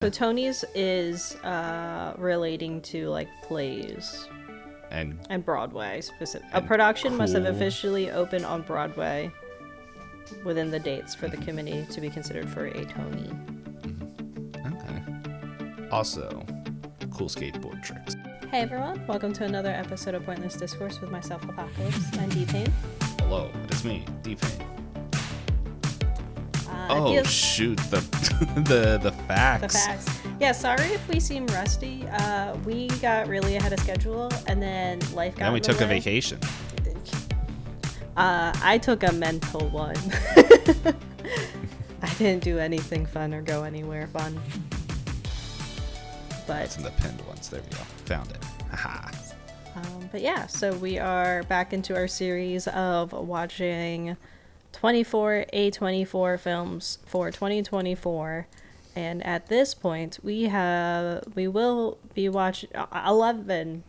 So Tony's is relating to like plays And Broadway specific. A production must have officially opened on Broadway within the dates for the committee to be considered for a Tony. okay. Also, cool skateboard tricks. Hey everyone, welcome to another episode of Pointless Discourse with myself, Hoppocalypse, and Itisdpayne. Hello, it's me, Itisdpayne. Shoot, the facts. The facts. Yeah, sorry if we seem rusty. We got really ahead of schedule, and then life got. Then we took a way. vacation. I took a mental one. I didn't do anything fun or go anywhere fun. But It's in the pinned ones. There we go. Found it. Haha. But yeah, so we are back into our series of watching 24 A24 films for 2024. And at this point, we will be watching 11.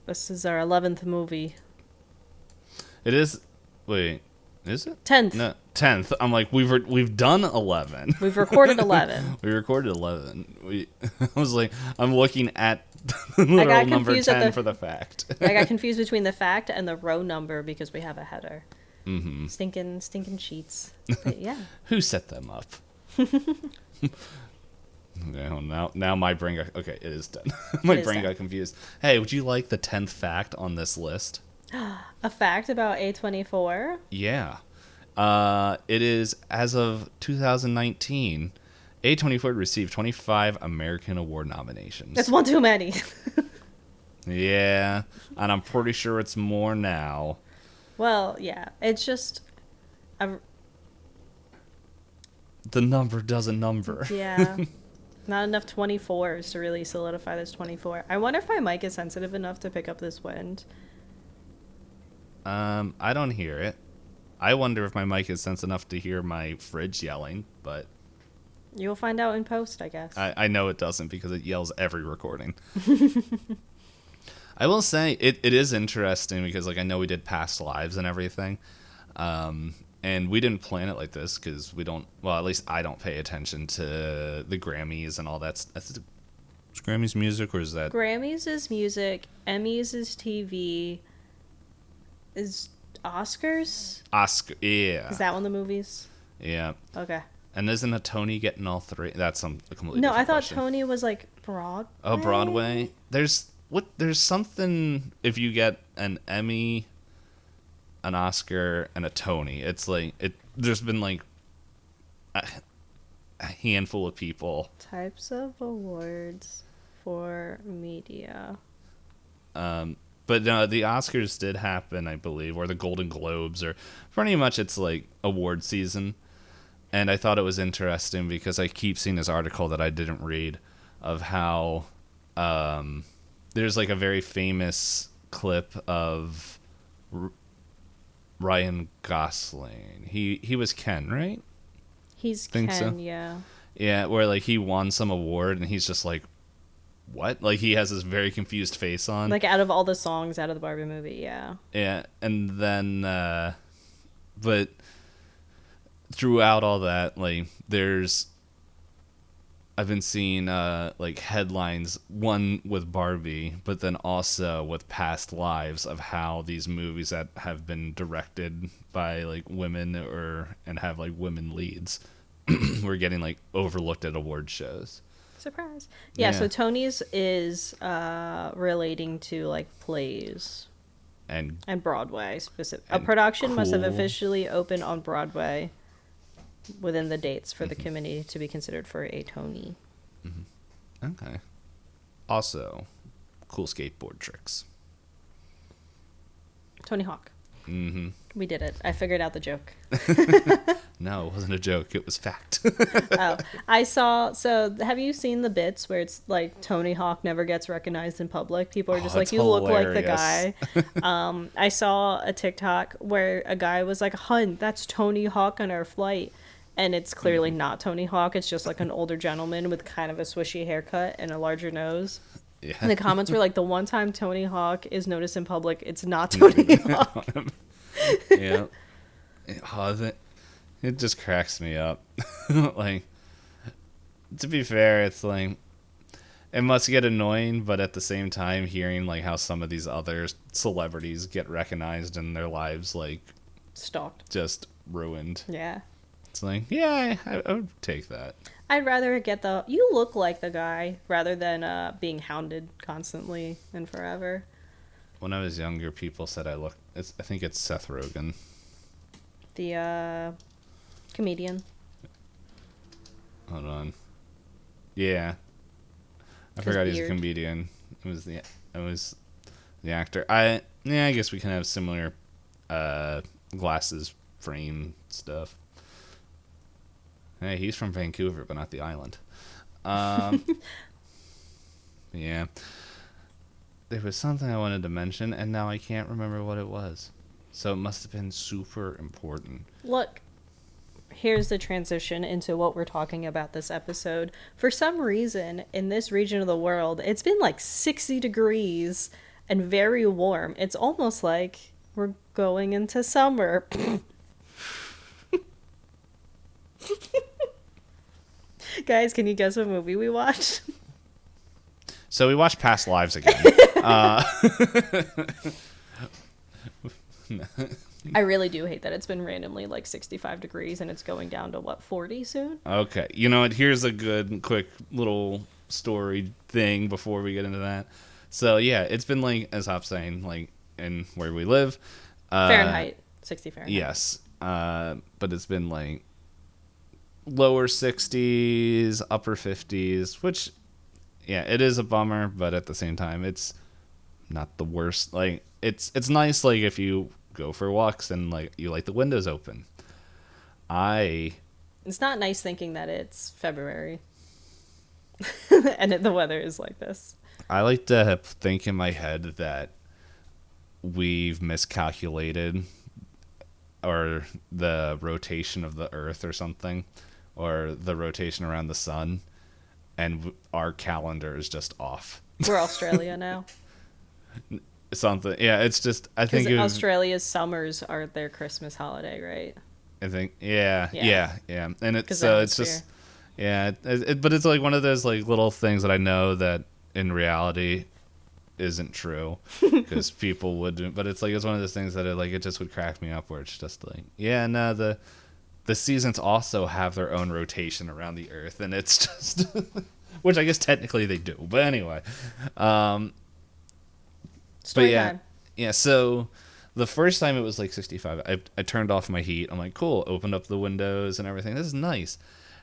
This is our 11th movie. It is. Wait, is it? 10th. No, 10th. I'm like, we've done 11. We've recorded 11. We recorded 11. I was like, I'm looking at the literal number 10 for the fact. I got confused between the fact and the row number because we have a header. Mm-hmm. Stinking sheets. But yeah. Who set them up? Now my brain got... Okay, it is done. My brain got confused. Hey, would you like the 10th fact on this list? A fact about A24? Yeah. It is, as of 2019, A24 received 25 American Award nominations. That's one too many. Yeah, and I'm pretty sure it's more now. Well, yeah. It's just... The number doesn't number. Yeah. Not enough 24s to really solidify this 24. I wonder if my mic is sensitive enough to pick up this wind. I don't hear it. I wonder if my mic is sensitive enough to hear my fridge yelling, but... You'll find out in post, I guess. I know it doesn't because it yells every recording. I will say it is interesting because like I know we did past lives and everything. And we didn't plan it like this because we don't, well, at least I don't pay attention to the Grammys and all that. Is Grammys music or is that? Grammys is music, Emmys is TV, is Oscars? Oscar, yeah. Is that one of the movies? Yeah. Okay. And isn't a Tony getting all three? That's a completely No, different I thought question. Tony was like Broadway. Oh, Broadway? There's something if you get an Emmy, an Oscar, and a Tony. It's like there's been like a handful of people. Types of awards for media. But no, the Oscars did happen, I believe, or the Golden Globes, or pretty much it's like award season. And I thought it was interesting because I keep seeing this article that I didn't read of how there's like a very famous clip of Ryan Gosling. He was Ken, right? He's Think Ken, so? yeah. Yeah, where like he won some award and he's just like, what? Like he has this very confused face on. Like out of all the songs out of the Barbie movie, yeah. Yeah, and then but throughout all that, like I've been seeing like headlines, one with Barbie, but then also with past lives of how these movies that have been directed by like women and have like women leads were getting like overlooked at award shows. Surprise. Yeah, so Tony's is relating to like plays And Broadway specific. A production must have officially opened on Broadway within the dates for the committee to be considered for a Tony. okay. Also, cool skateboard tricks. Tony Hawk. Mm-hmm. We did it. I figured out the joke. No, it wasn't a joke. It was fact. Oh, I saw. So, have you seen the bits where it's like Tony Hawk never gets recognized in public? People are just like, it's "You look like the hilarious. guy." I saw a TikTok where a guy was like, "Hun, that's Tony Hawk on our flight," and it's clearly not Tony Hawk. It's just like an older gentleman with kind of a swishy haircut and a larger nose. Yeah. And the comments were like, "The one time Tony Hawk is noticed in public, it's not Tony Hawk." Yeah. It just cracks me up. Like to be fair, it's like it must get annoying, but at the same time, hearing like how some of these other celebrities get recognized and their lives like Stalked. just ruined. Yeah. It's like, yeah, I would take that. I'd rather get you look like the guy rather than being hounded constantly and forever. When I was younger, people said I think it's Seth Rogen. The comedian. Hold on. Yeah. I forgot he's a comedian. It was the actor. I guess we can have similar glasses frame stuff. Hey, he's from Vancouver, but not the island. Yeah. There was something I wanted to mention, and now I can't remember what it was. So it must have been super important. Look, here's the transition into what we're talking about this episode. For some reason, in this region of the world, it's been like 60 degrees and very warm. It's almost like we're going into summer. Guys, can you guess what movie we watched? So we watched Past Lives again. I really do hate that it's been randomly like 65 degrees and it's going down to, what, 40 soon? Okay. You know what? Here's a good, quick little story thing before we get into that. So, yeah, it's been like, as Hop's saying, like, in where we live. Fahrenheit. 60 Fahrenheit. Yes. But it's been like lower 60s, upper 50s, which, yeah, it is a bummer, but at the same time, it's not the worst. Like, it's nice, like, if you go for walks and, like, you like the windows open. It's not nice thinking that it's February and the weather is like this. I like to think in my head that we've miscalculated or the rotation of the Earth or something, or the rotation around the sun, and our calendar is just off. We're Australia now. Something, yeah. It's just I think Australia's summers are their Christmas holiday, right? I think, yeah. And it's just, yeah. But it's like one of those like little things that I know that in reality isn't true because people wouldn't. But it's like it's one of those things that it just would crack me up where it's just like, yeah, no, the seasons also have their own rotation around the Earth, and it's just, which I guess technically they do. But anyway, Story but time. Yeah. So the first time it was like 65. I turned off my heat. I'm like, cool. Opened up the windows and everything. This is nice.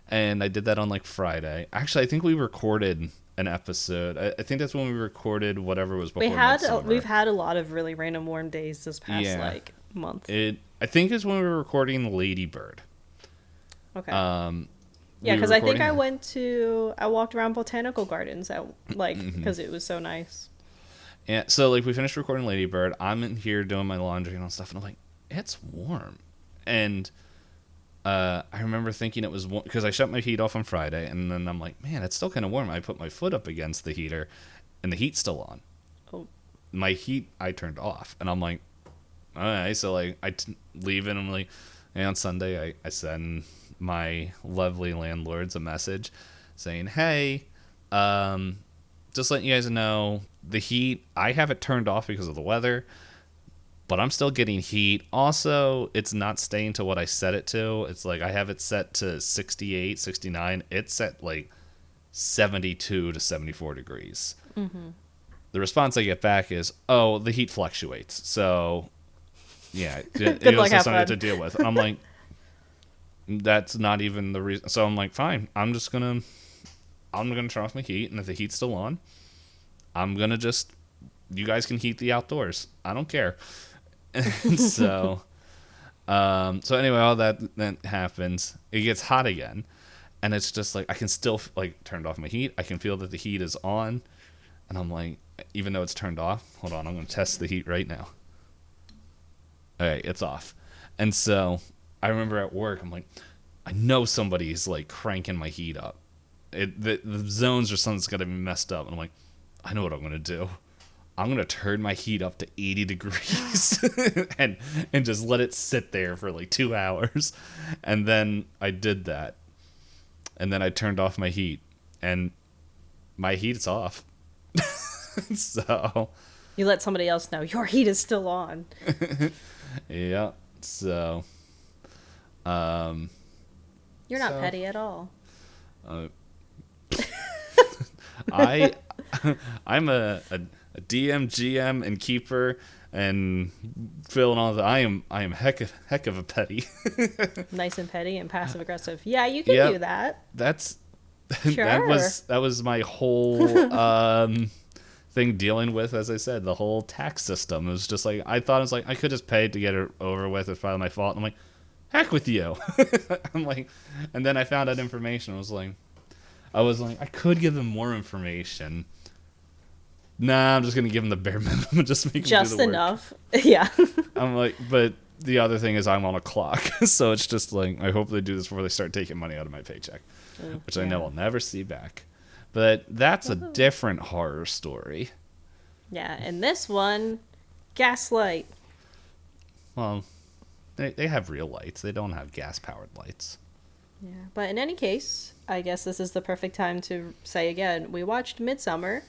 And I did that on like Friday. Actually, I think we recorded an episode. I think that's when we recorded whatever was before Midsommar. We've had a lot of really random warm days this past like month. I think it's when we were recording Lady Bird. Okay. Yeah, because I think I walked around botanical gardens at because it was so nice. Yeah, so like we finished recording Lady Bird. I'm in here doing my laundry and all stuff, and I'm like, it's warm. And I remember thinking it was warm because I shut my heat off on Friday, and then I'm like, man, it's still kind of warm. I put my foot up against the heater, and the heat's still on. Oh. My heat I turned off, and I'm like, all right. So like leave it. And I'm like, hey, on Sunday I send my lovely landlords a message saying, hey, just letting you guys know, the heat, I have it turned off because of the weather, but I'm still getting heat. Also, it's not staying to what I set it to. It's like I have it set to 68, 69. It's at like 72 to 74 degrees. Mm-hmm. The response I get back is, oh, the heat fluctuates. So, yeah, Good luck, have something fun. to deal with. And I'm like, that's not even the reason. So I'm like, fine, I'm gonna turn off my heat, and if the heat's still on, I'm gonna you guys can heat the outdoors. I don't care. And so anyway, all that happens. It gets hot again, and it's just like I can still like turned off my heat. I can feel that the heat is on, and I'm like, even though it's turned off, hold on, I'm gonna test the heat right now. All right, it's off. And so I remember at work, I'm like, I know somebody's like cranking my heat up. The zones or something's got to be messed up. And I'm like, I know what I'm going to do. I'm going to turn my heat up to 80 degrees and just let it sit there for like 2 hours. And then I did that. and then I turned off my heat, and my heat's off. So You let somebody else know your heat is still on. yeah. So You're not petty at all. I I'm a DM, GM, and keeper, and Phil and all that. I am heck of a petty. Nice and petty and passive aggressive. Yeah, you can do that. That's Sure. that was my whole thing dealing with, as I said, the whole tax system. It was just like I thought it was like I could just pay to get it over with. It's probably my fault. And I'm like, heck with you. I'm like, and then I found out information. I was like, I could give them more information. Nah, I'm just gonna give them the bare minimum. Just make them just do the work. enough. Yeah. I'm like, but the other thing is I'm on a clock, so it's just like I hope they do this before they start taking money out of my paycheck, which I know I'll never see back. But that's a different horror story. Yeah, and this one, gaslight. Well, they have real lights. They don't have gas-powered lights. Yeah, but in any case, I guess this is the perfect time to say again, we watched Midsommar,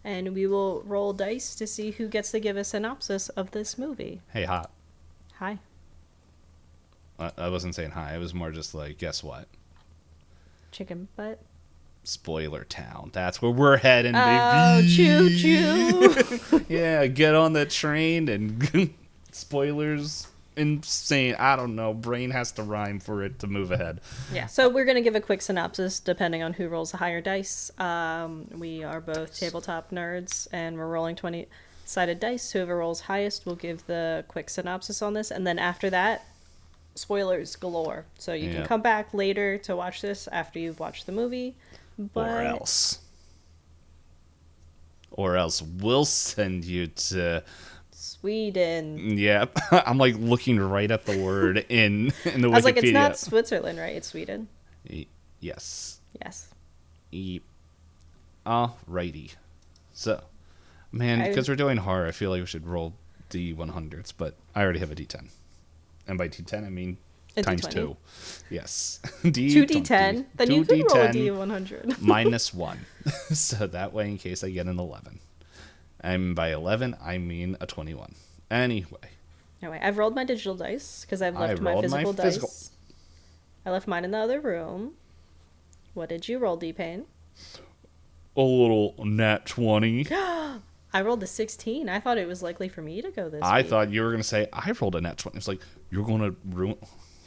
and we will roll dice to see who gets to give a synopsis of this movie. Hey, hot. Hi. I wasn't saying hi. It was more just like, guess what? Chicken butt. Spoiler town. That's where we're heading, Oh, baby. choo-choo. Yeah, get on the train and spoilers. Insane. I don't know. Brain has to rhyme for it to move ahead. Yeah, so we're going to give a quick synopsis depending on who rolls the higher dice. We are both tabletop nerds, and we're rolling 20-sided dice. Whoever rolls highest will give the quick synopsis on this, and then after that, spoilers galore. So you can come back later to watch this after you've watched the movie. But... Or else we'll send you to... Sweden. Yep. I'm like looking right at the word in the Wikipedia. I was like, it's not Switzerland, right? It's Sweden. Yes. Yes. Alrighty. So, man, because we're doing horror, I feel like we should roll D100s, but I already have a D10. And by D10, I mean times D20. 2. Yes. 2D10. Then you could roll a D100. minus 1. So that way, in case I get an 11. And by 11, I mean a 21. Anyway, I've rolled my digital dice because I've left my physical dice. I left mine in the other room. What did you roll, Dpayne? A little nat 20. I rolled a 16. I thought it was likely for me to go this I week. thought you were going to say, I rolled a nat 20. It's like, you're going to ruin...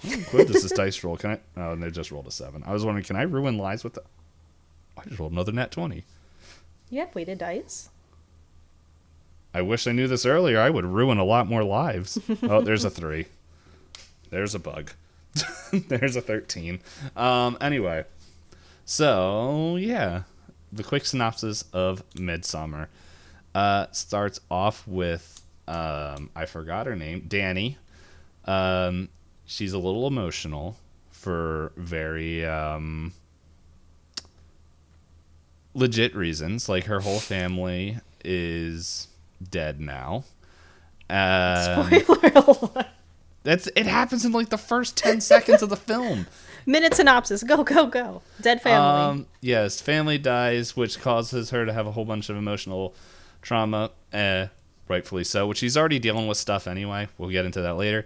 How good does this dice roll? Can I... Oh, and they just rolled a 7. I was wondering, can I ruin lives with the... I just rolled another nat 20. You have weighted dice? I wish I knew this earlier. I would ruin a lot more lives. Oh, there's a 3. There's a bug. There's a 13. Anyway. So, yeah. The quick synopsis of Midsommar. Starts off with, I forgot her name, Danny. She's a little emotional for very legit reasons. Like, her whole family is dead now. Spoiler alert. It happens in like the first 10 seconds of the film. Minute synopsis. Go, go, go. Dead family. Yes, family dies, which causes her to have a whole bunch of emotional trauma. Rightfully so, which she's already dealing with stuff anyway. We'll get into that later.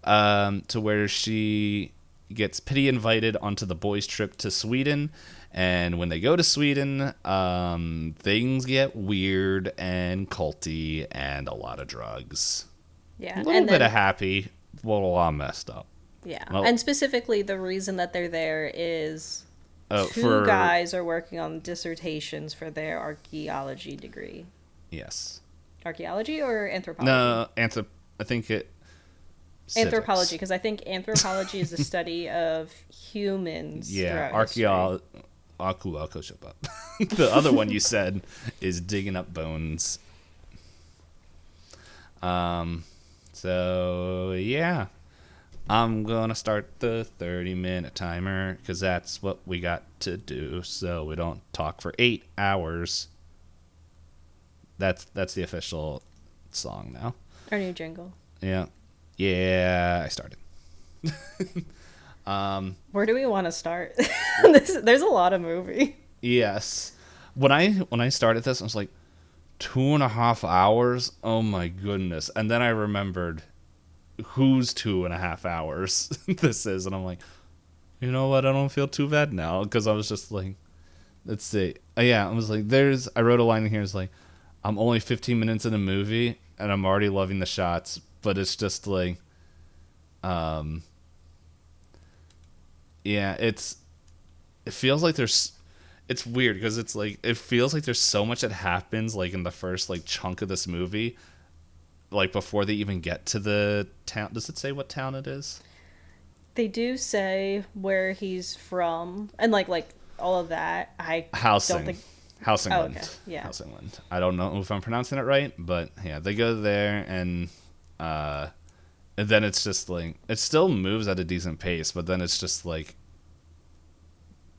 To where she gets pity invited onto the boys' trip to Sweden. And when they go to Sweden, things get weird and culty and a lot of drugs. Yeah. A little bit of happy, but a lot messed up. Yeah. Well, and specifically, the reason that they're there is two guys are working on dissertations for their archaeology degree. Yes. Archaeology or anthropology? No, I think it... Anthropology, because I think anthropology is the study of humans. Yeah, archaeology... shut up. The other one you said is digging up bones. So, yeah. I'm going to start the 30-minute timer because that's what we got to do so we don't talk for 8 hours. That's the official song now. Our new jingle. Yeah. Yeah, I started. Where do we want to start? There's a lot of movie. Yes. When I started this, I was like, 2.5 hours? Oh my goodness. And then I remembered whose 2.5 hours this is. And I'm like, you know what? I don't feel too bad now. Because I was just like, let's see. Yeah, I was like, I wrote a line in here. It's like, I'm only 15 minutes in a movie and I'm already loving the shots. But it's just like, yeah, it feels like it's weird because it's like, it feels like there's so much that happens like in the first like chunk of this movie, like before they even get to the town. Does it say what town it is? They do say where he's from and like all of that. I don't Housing. think. House Oh, England. okay. Yeah. House England. I don't know if I'm pronouncing it right, but yeah, they go there uh and then it's just like, it still moves at a decent pace, but then it's just like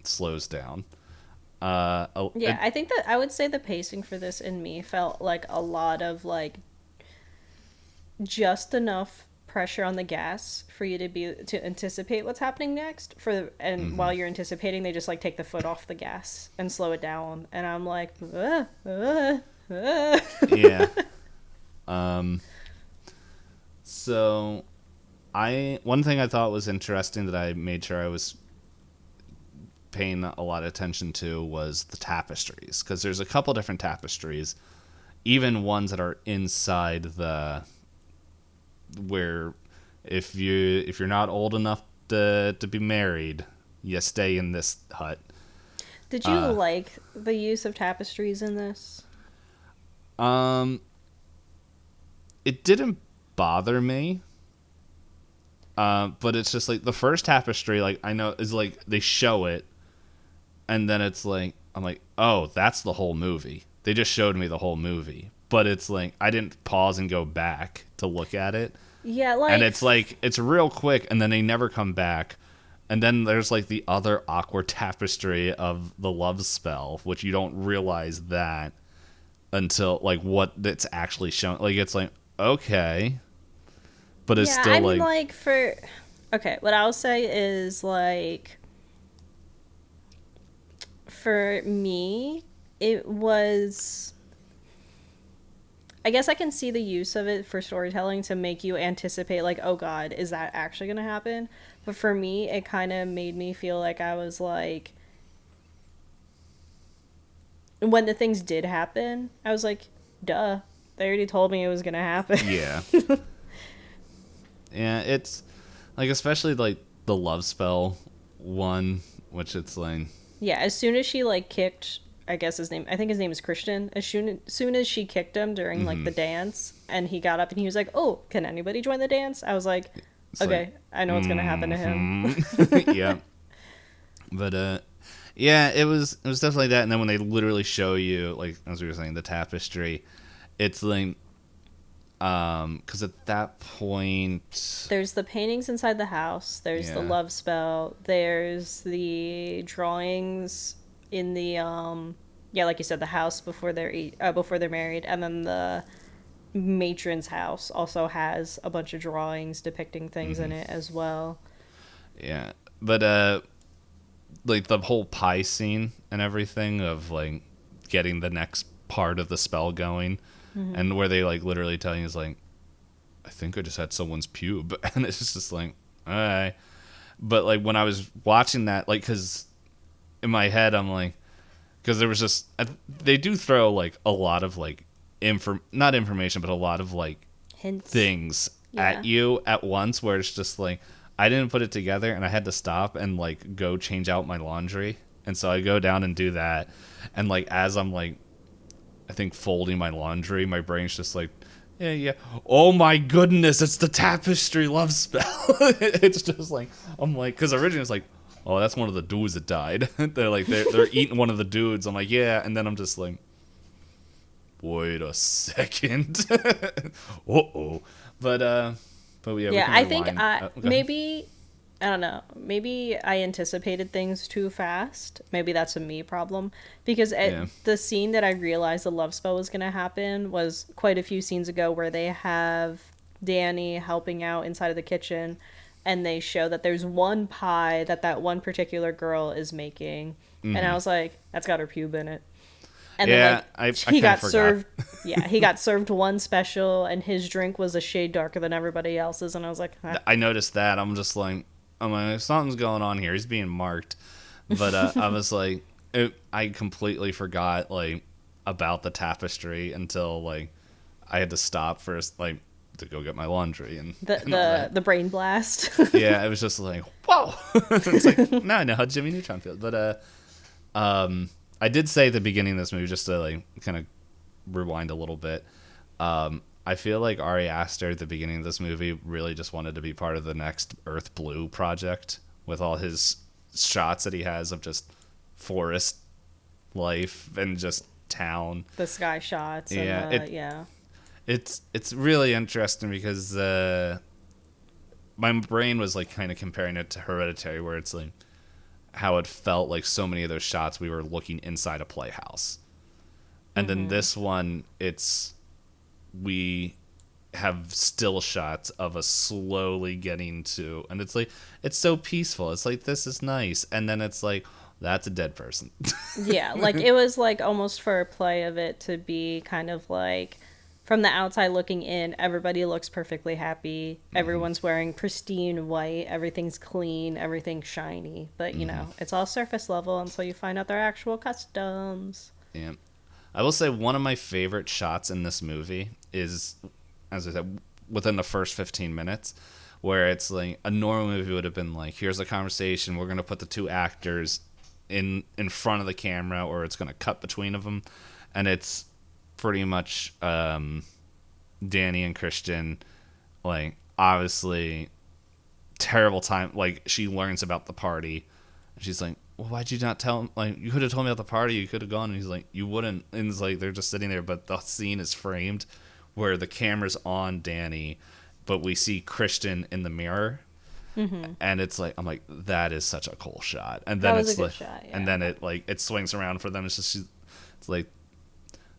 slows down. Yeah, I think that I would say the pacing for this in me felt like a lot of like just enough pressure on the gas for you to anticipate what's happening next while you're anticipating they just like take the foot off the gas and slow it down and I'm like Yeah. Um so one thing I thought was interesting that I made sure I was paying a lot of attention to was the tapestries, because there's a couple different tapestries, even ones that are inside the, where if you're not old enough to be married, you stay in this hut. Did you like the use of tapestries in this? um it didn't bother me, but it's just like the first tapestry, like I know is like they show it and then it's like, I'm like, oh, that's the whole movie. They just showed me the whole movie. But it's like, I didn't pause and go back to look at it. Yeah, like... And it's like, it's real quick, and then they never come back. And then there's like the other awkward tapestry of the love spell, which you don't realize that until like what it's actually shown. Like, it's like, okay. But it's still I mean, like, for... Okay, what I'll say is, like... For me, it was... I guess I can see the use of it for storytelling to make you anticipate, like, oh god, is that actually going to happen? But for me, it kind of made me feel like I was, like... When the things did happen, I was like, duh. They already told me it was going to happen. Yeah. Yeah, it's... Like, especially, like, the love spell one, which it's, like... Yeah, as soon as she, like, kicked, I guess I think his name is Christian, as soon as she kicked him during, like, the dance, and he got up and he was like, oh, can anybody join the dance? I was like, it's okay, like, I know what's gonna happen to him. Yeah. But, yeah, it was definitely that, and then when they literally show you, like, as we were saying, the tapestry, it's, like... because at that point, there's the paintings inside the house, there's the love spell, there's the drawings in the like you said, the house before they're married, and then the matron's house also has a bunch of drawings depicting things in it as well. Yeah, but like the whole pie scene and everything of like getting the next part of the spell going. And where they, like, literally tell you is, like, I think I just had someone's pube. And it's just like, all right. But, like, when I was watching that, like, because in my head, I'm like, because there was just, they do throw, like, a lot of, like, not information, but a lot of, like, hints, things at you at once, where it's just like, I didn't put it together, and I had to stop and, like, go change out my laundry. And so I go down and do that. And, like, as I'm, like, I think folding my laundry, my brain's just like, yeah. Oh my goodness, it's the tapestry love spell. It's just like, I'm like, because originally it's like, oh, that's one of the dudes that died. They're like, they're eating one of the dudes. I'm like, yeah, and then I'm just like, wait a second. Uh-oh. But yeah, I think maybe, I don't know, maybe I anticipated things too fast. Maybe that's a me problem. Because the scene that I realized the love spell was going to happen was quite a few scenes ago, where they have Danny helping out inside of the kitchen. and they show that there's one pie that one particular girl is making, and I was like, that's got her pube in it. And yeah, then I he got forgot. served. Yeah, he got served one special, and his drink was a shade darker than everybody else's. And I was like, huh. I noticed that. I'm like, something's going on here. He's being marked. But I was like, I completely forgot like about the tapestry until like I had to stop first, like to go get my laundry and the brain blast. yeah, it was just like whoa. It's like now I know how Jimmy Neutron feels. But I did say at the beginning of this movie, just to like kind of rewind a little bit. I feel like Ari Aster at the beginning of this movie really just wanted to be part of the next Earth Blue project with all his shots that he has of just forest life and just town. The sky shots. Yeah, and yeah. It's really interesting because my brain was like kind of comparing it to Hereditary, where it's like how it felt like so many of those shots we were looking inside a playhouse. And then this one, we have still shots of us slowly getting to, and it's like, it's so peaceful. It's like, this is nice. And then it's like, that's a dead person. Yeah, like it was like almost for a play of it to be kind of like, from the outside looking in, everybody looks perfectly happy. Everyone's wearing pristine white. Everything's clean. Everything's shiny. But, you know, it's all surface level until you find out they're actual customs. Yeah. I will say one of my favorite shots in this movie is, as I said, within the first 15 minutes, where it's like a normal movie would have been like, here's a conversation. We're going to put the two actors in front of the camera, or it's going to cut between them. And it's pretty much Danny and Christian, like, obviously terrible time. Like, she learns about the party and she's like, well, why'd you not tell him? Like, you could have told me about the party, you could have gone. And he's like, you wouldn't. And it's like they're just sitting there, but the scene is framed where the camera's on Danny, but we see Christian in the mirror. And it's like, I'm like, that is such a cool shot. And then it's like, shot, yeah. And then it swings around for them. It's just, it's like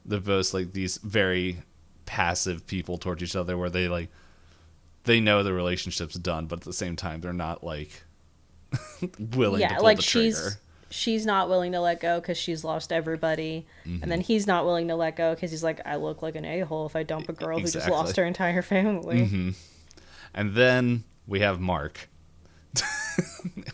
they're both like these very passive people towards each other, where they know the relationship's done, but at the same time they're not like willing to pull the trigger. She's not willing to let go because she's lost everybody, and then he's not willing to let go because he's like, I look like an a-hole if I dump a girl who just lost her entire family. And then we have Mark,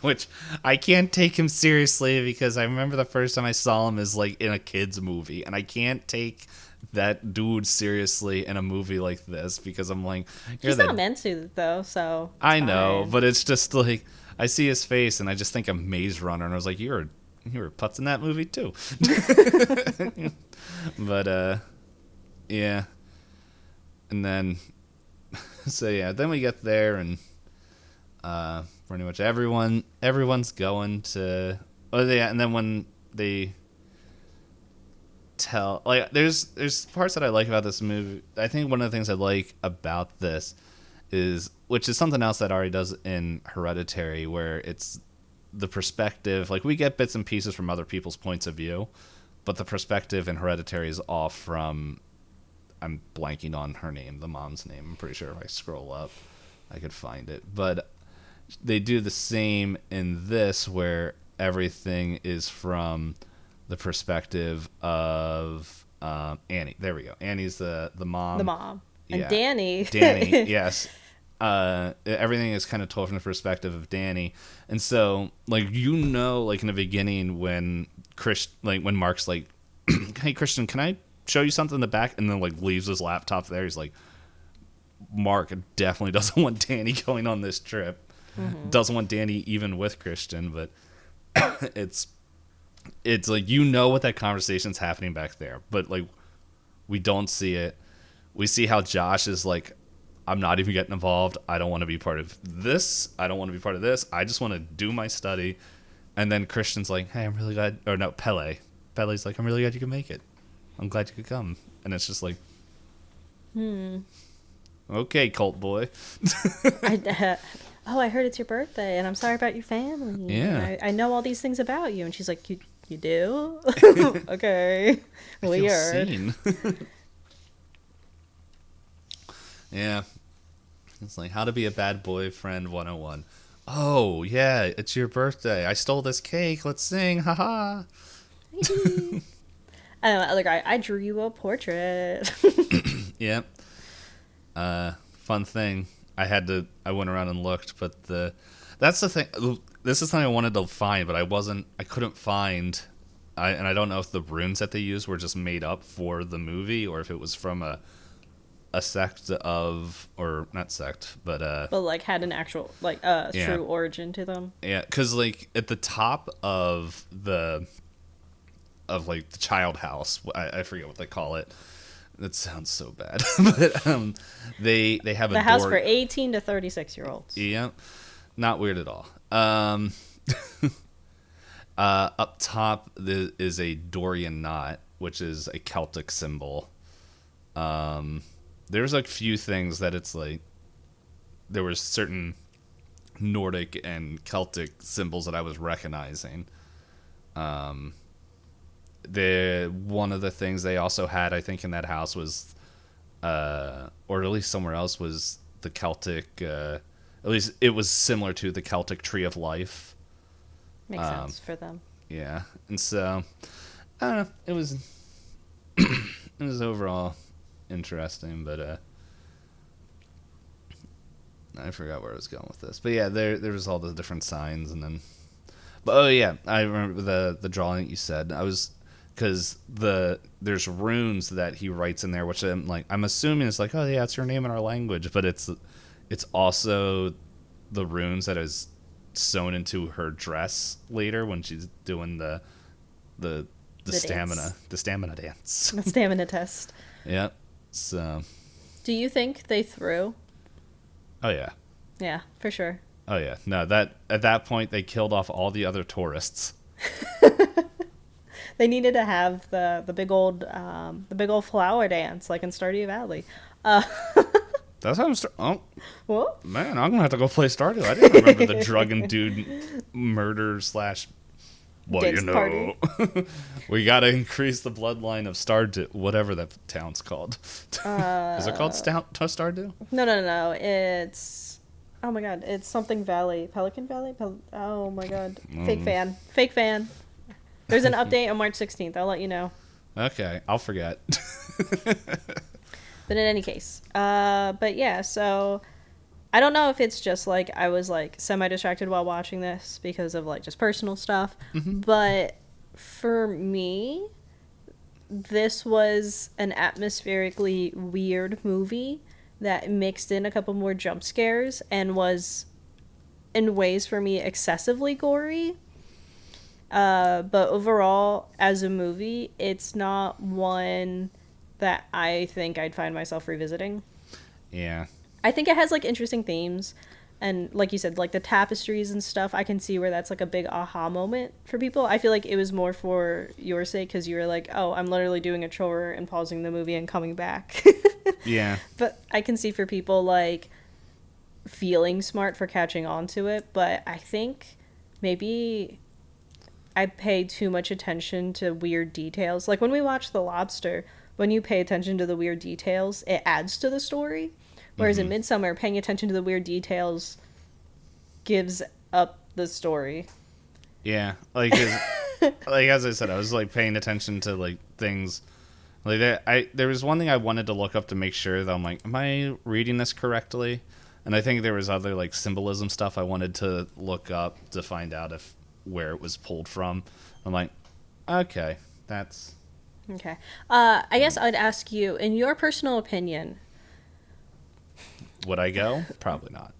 which I can't take him seriously because I remember the first time I saw him is like in a kid's movie, and I can't take that dude seriously in a movie like this because I'm like, he's not meant to though, so I know, but it's just like I see his face and I just think of Maze Runner, and I was like, you were putz in that movie too. But yeah, and then so yeah, then we get there and pretty much everyone's going to, and then when they tell, like, there's parts that I like about this movie. I think one of the things I like about this is, which is something else that Ari does in Hereditary, where it's the perspective, like, we get bits and pieces from other people's points of view, but the perspective in Hereditary is all from, I'm blanking on her name, the mom's name. I'm pretty sure if I scroll up I could find it, but they do the same in this, where everything is from the perspective of Annie. There we go. Annie's the mom. The mom. Yeah. And Danny. Danny, yes. Everything is kind of told from the perspective of Danny. And so, like, you know, like in the beginning when when Mark's like, hey, Christian, can I show you something in the back? And then, like, leaves his laptop there. He's like, Mark definitely doesn't want Danny going on this trip. Doesn't want Danny even with Christian, but it's like, you know what that conversation's happening back there, but like we don't see it. We see how Josh is like, I'm not even getting involved. I don't want to be part of this. I don't want to be part of this. I just want to do my study. And then Christian's like, hey, I'm really glad, or no, Pele's like, I'm really glad you can make it. I'm glad you could come. And it's just like, okay, cult boy. I heard it's your birthday, and I'm sorry about your family. Yeah. I know all these things about you. And she's like, you do? Okay. Weird. Yeah. It's like, how to be a bad boyfriend 101. Oh, yeah, it's your birthday. I stole this cake. Let's sing. Haha. And the other guy, I drew you a portrait. Yep. Fun thing. I went around and looked, but that's the thing. This is something I wanted to find, but I couldn't find. And I don't know if the runes that they used were just made up for the movie or if it was from a sect of, or not sect, but like had an actual true origin to them. Yeah, because like at the top of the child house, I forget what they call it. That sounds so bad, but they have the house for 18 to 36-year-olds. Yeah, not weird at all. Up top there is a Dorian knot, which is a Celtic symbol. There's a few things that it's like there was certain Nordic and Celtic symbols that I was recognizing. One of the things they also had, I think, in that house was, or at least somewhere else, was the Celtic. At least it was similar to the Celtic Tree of Life. Makes sense for them. Yeah, and so I don't know. It was it was overall interesting, but I forgot where I was going with this. But yeah, there was all the different signs, and then. But oh yeah, I remember the drawing that you said. Because there's runes that he writes in there, which I'm assuming it's like, oh yeah, it's your name in our language, but it's also the runes that is sewn into her dress later when she's doing the stamina dance. The stamina dance. The stamina test. Yeah. So. Do you think they threw? Oh yeah. Yeah, for sure. Oh yeah. No, that at that point they killed off all the other tourists. They needed to have the big old flower dance like in Stardew Valley. That's how I'm What? Man, I'm gonna have to go play Stardew. I didn't remember the drug and dude murder / well, dance you know, party. We gotta increase the bloodline of Stardew, whatever that town's called. Is it called Stardew? No. It's, oh my god, it's something Valley, Pelican Valley. Oh my god, fake fan. There's an update on March 16th. I'll let you know. Okay, I'll forget. But in any case, but yeah, so I don't know if it's just like I was like semi-distracted while watching this because of like just personal stuff, but for me, this was an atmospherically weird movie that mixed in a couple more jump scares and was, in ways for me, excessively gory. But overall, as a movie, it's not one that I think I'd find myself revisiting. Yeah. I think it has like interesting themes, and like you said, like the tapestries and stuff, I can see where that's like a big aha moment for people. I feel like it was more for your sake because you were like, oh, I'm literally doing a chore and pausing the movie and coming back. Yeah. But I can see for people like feeling smart for catching on to it, but I think maybe I pay too much attention to weird details. Like when we watch The Lobster, when you pay attention to the weird details, it adds to the story. Whereas in Midsommar, paying attention to the weird details gives up the story. Yeah, like as I said, I was like paying attention to like things like that. There was one thing I wanted to look up to make sure that I'm like, am I reading this correctly? And I think there was other like symbolism stuff I wanted to look up to find out where it was pulled from. I'm like, okay, that's okay. I guess I'd ask you, in your personal opinion, would I go? Probably not.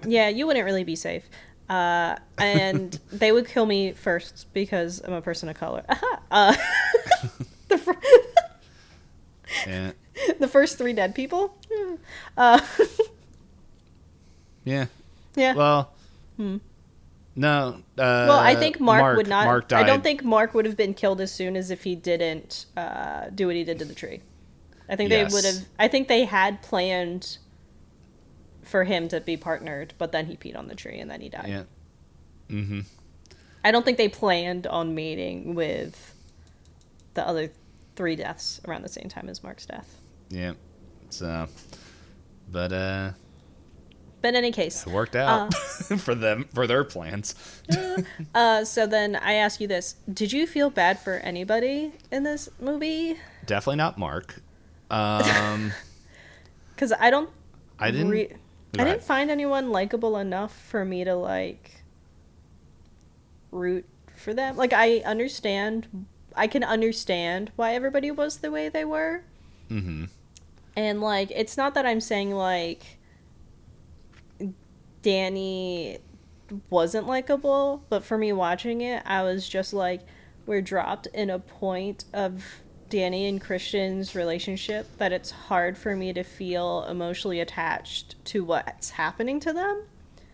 Yeah, you wouldn't really be safe. And they would kill me first because I'm a person of color. Yeah. The first 3 dead people? Yeah. Yeah. Well, no. Well, I think Mark would not. Mark died. I don't think Mark would have been killed as soon as if he didn't do what he did to the tree. I think they would have. I think they had planned for him to be partnered, but then he peed on the tree and then he died. Yeah. Mm-hmm. I don't think they planned on mating with the other 3 deaths around the same time as Mark's death. Yeah. So, But But in any case, it worked out for them, for their plans. so then I ask you this: did you feel bad for anybody in this movie? Definitely not Mark. Because I don't. I didn't. I didn't find anyone likable enough for me to like root for them. Like I can understand why everybody was the way they were. Mm-hmm. And like it's not that I'm saying like Danny wasn't likable, but for me watching it, I was just like, we're dropped in a point of Danny and Christian's relationship that it's hard for me to feel emotionally attached to what's happening to them.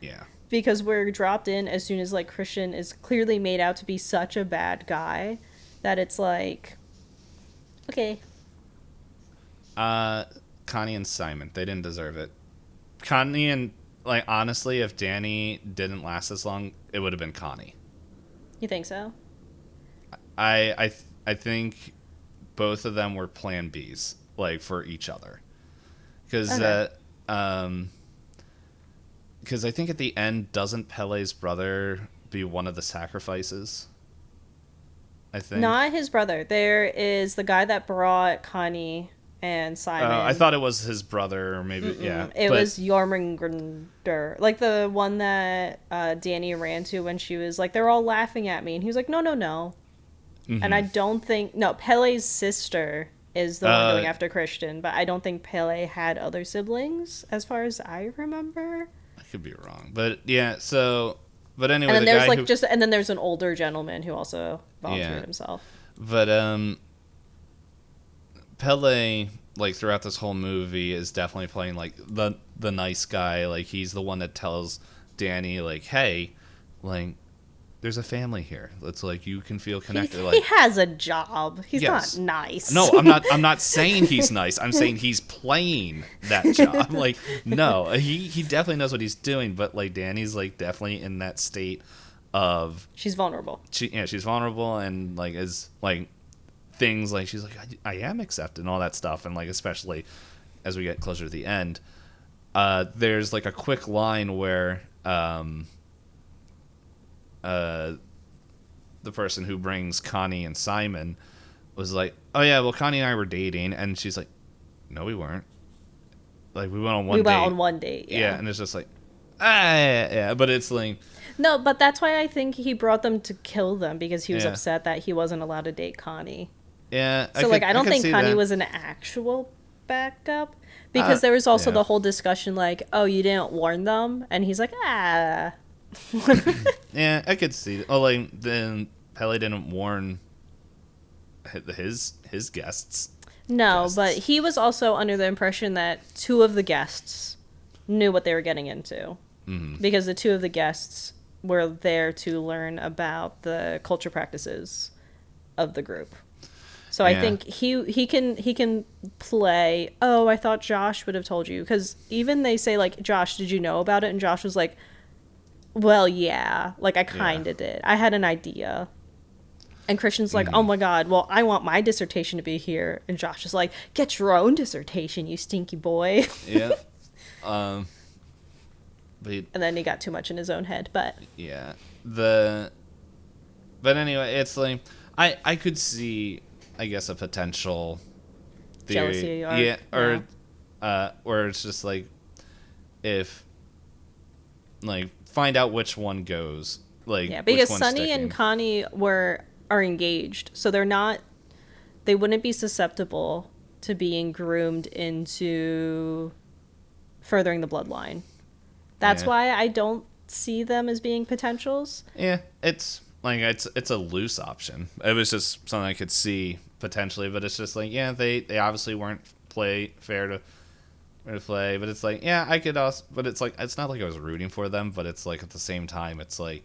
Yeah. Because we're dropped in as soon as like Christian is clearly made out to be such a bad guy that it's like, okay. Connie and Simon, they didn't deserve it. Connie and, like, honestly, if Danny didn't last as long, it would have been Connie. You think so? I think both of them were plan Bs, like, for each other. Because okay. I think at the end, doesn't Pele's brother be one of the sacrifices? I think. Not his brother. There is the guy that brought Connie and Simon. I thought it was his brother, or maybe. Yeah. It was Jormungandr, like the one that Danny ran to when she was like, they're all laughing at me, and he was like, no, no, no. Mm-hmm. And I don't think Pele's sister is the one going after Christian, but I don't think Pele had other siblings, as far as I remember. I could be wrong, but yeah. So, but anyway, And then there's like and then there's an older gentleman who also volunteered himself. But Pele, like, throughout this whole movie is definitely playing like the nice guy. Like, he's the one that tells Danny, like, hey, like, there's a family here. It's like you can feel connected. He has a job. He's yes. not nice. No, I'm not saying he's nice. I'm saying he's playing that job. Like, no, he definitely knows what he's doing, but like Danny's like definitely in that state of she's vulnerable. She's vulnerable, and like is like things like she's like I am accepted and all that stuff, and like especially as we get closer to the end, there's like a quick line where the person who brings Connie and Simon was like, oh yeah, well, Connie and I were dating, and she's like, no, we weren't. Like, we went on one date. We went on one date, yeah. And it's just like, yeah, but it's like... No, but that's why I think he brought them to kill them, because he was upset that he wasn't allowed to date Connie. Yeah. So, I don't think Connie was an actual backup, because there was also the whole discussion, like, oh, you didn't warn them? And he's like, ah... Yeah, I could see. Oh, like then Pele didn't warn his guests. No, but he was also under the impression that two of the guests knew what they were getting into, because the two of the guests were there to learn about the culture practices of the group. So I think he can play. Oh, I thought Josh would have told you, because even they say like, Josh, did you know about it? And Josh was like, well, yeah, like I kind of did. I had an idea. And Christian's like, oh my God, well, I want my dissertation to be here. And Josh is like, get your own dissertation, you stinky boy. Yeah. But and then he got too much in his own head, but. Yeah. But anyway, it's like, I could see, I guess, a potential theory. Jealousy arc. Yeah, or it's just like, if, like, find out which one goes. Like, yeah, because Sunny and Connie are engaged, so they wouldn't be susceptible to being groomed into furthering the bloodline. That's why I don't see them as being potentials. Yeah, it's like it's a loose option. It was just something I could see potentially, but it's just like, yeah, they obviously weren't fair to play, but it's like, yeah, I could also, but it's like, it's not like I was rooting for them, but it's like at the same time, it's like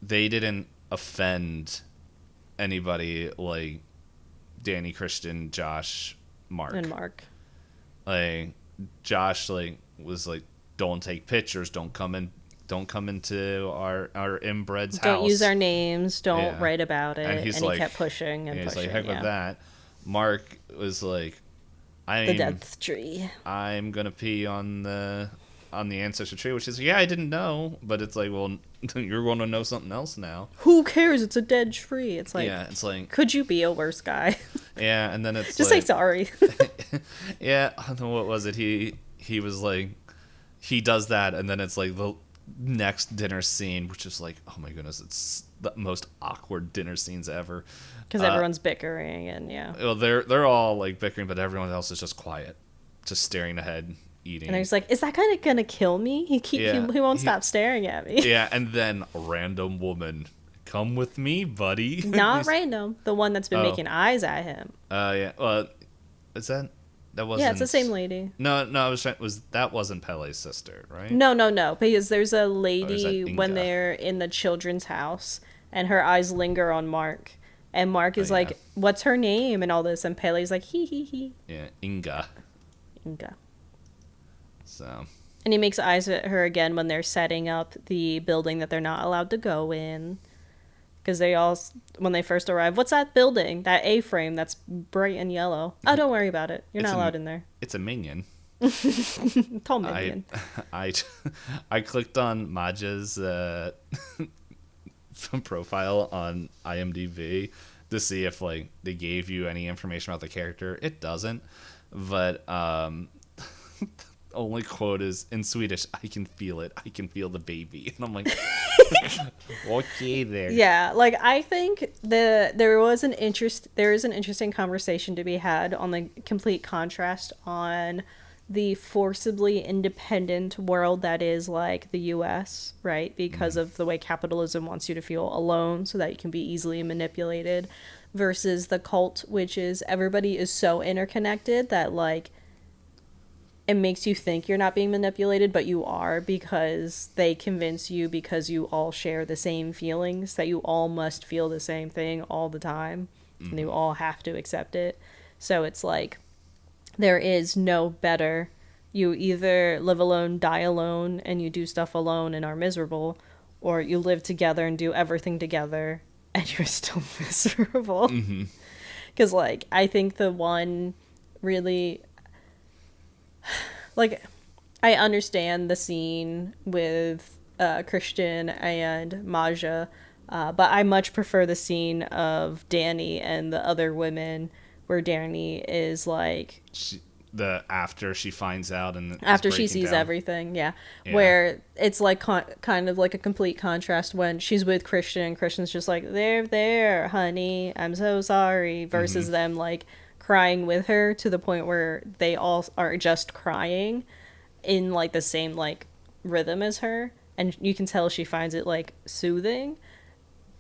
they didn't offend anybody like Danny, Christian, Josh, Mark. And Mark. Like, Josh, like, was like, don't take pictures, don't come into our inbred's house. Don't use our names, don't write about it. And he kept pushing and pushing. He's like, heck with that. Mark was like, The I'm death tree. I'm gonna pee on the ancestor tree, which is yeah, I didn't know, but it's like, well, you're going to know something else now. Who cares? It's a dead tree. It's like, Yeah, it's like, could you be a worse guy? yeah, and then it's Just say like, sorry. yeah, what was it? He was like, he does that, and then it's like the next dinner scene, which is like, oh my goodness, it's the most awkward dinner scenes ever. Because everyone's bickering and yeah. Well, they're all like bickering, but everyone else is just quiet, just staring ahead, eating. And he's like, is that guy gonna kill me? He won't stop staring at me. Yeah, and then a random woman, come with me, buddy. Not random. The one that's been making eyes at him. Yeah. Well, is that wasn't? Yeah, it's the same lady. No, that wasn't Pele's sister, right? No. Because there's a Or lady is that when Inga? they're in the children's house, and her eyes linger on Mark, and Mark is yeah. like, "What's her name?" and all this, and Pele's like, "He." Yeah, Inga. Inga. So. And he makes eyes at her again when they're setting up the building that they're not allowed to go in. Because they all, when they first arrive, what's that building? That A-frame that's bright and yellow. Oh, don't worry about it. You're not allowed in there. It's a minion. Tall minion. I clicked on Maja's profile on IMDb to see if like they gave you any information about the character. It doesn't, but only quote is in Swedish, I can feel it. I can feel the baby. And I'm like, okay there. Yeah, like I think there is an interesting conversation to be had on the complete contrast on the forcibly independent world that is like the US, right? Because of the way capitalism wants you to feel alone so that you can be easily manipulated, versus the cult, which is everybody is so interconnected that like it makes you think you're not being manipulated, but you are, because they convince you, because you all share the same feelings, that you all must feel the same thing all the time, and you all have to accept it. So it's like there is no better. You either live alone, die alone, and you do stuff alone and are miserable, or you live together and do everything together and you're still miserable. Because like I think the one really, like, I understand the scene with Christian and Maja, but I much prefer the scene of Danny and the other women, where Danny is like, After she finds out and after she sees down. everything, yeah, where it's like kind of like a complete contrast when she's with Christian and Christian's just like, there, honey, I'm so sorry, versus them like crying with her to the point where they all are just crying in like the same like rhythm as her, and you can tell she finds it like soothing,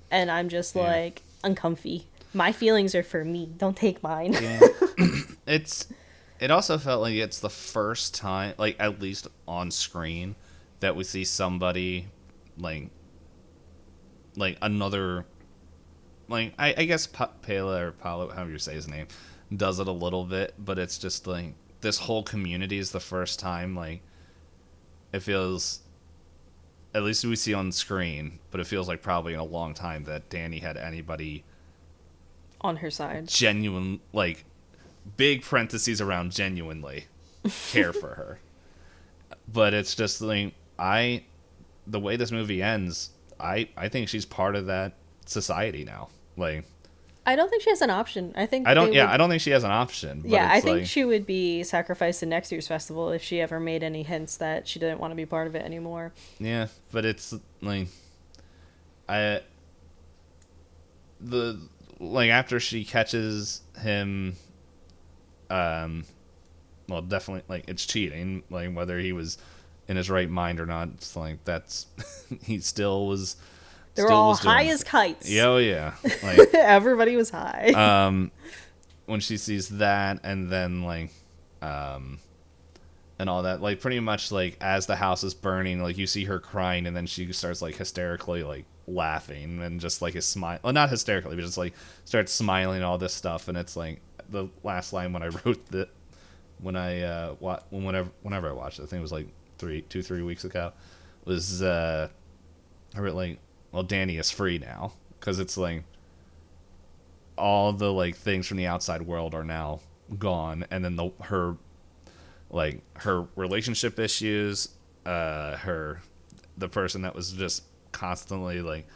and I'm just like uncomfy. My feelings are for me, don't take mine. It also felt like it's the first time, like at least on screen, that we see somebody like another, like I guess Pela or Paolo, however you say his name, does it a little bit, but it's just like this whole community is the first time, like it feels, at least we see on screen, but it feels like probably in a long time that Danny had anybody on her side, genuine, like big parentheses around genuinely care for her. But it's just like, the way this movie ends, I think she's part of that society now. Like, I don't think she has an option. I don't think she has an option. But I think she would be sacrificed in next year's festival if she ever made any hints that she didn't want to be part of it anymore. Yeah, but it's like, after she catches him, well, definitely, like, it's cheating, like, whether he was in his right mind or not, it's like, that's, he still was, they were all high as kites. Oh, yeah. Like, everybody was high. When she sees that, and then, like, and all that, like, pretty much, like, as the house is burning, like, you see her crying, and then she starts, like, hysterically, like, laughing, and just, like, well, not hysterically, but just, like, starts smiling and all this stuff, and it's, like, the last line when I wrote that, whenever I watched it, I think it was like 3 weeks ago, was I wrote like, well, Danny is free now, because it's like all the like things from the outside world are now gone, and then her relationship issues, the person that was just constantly like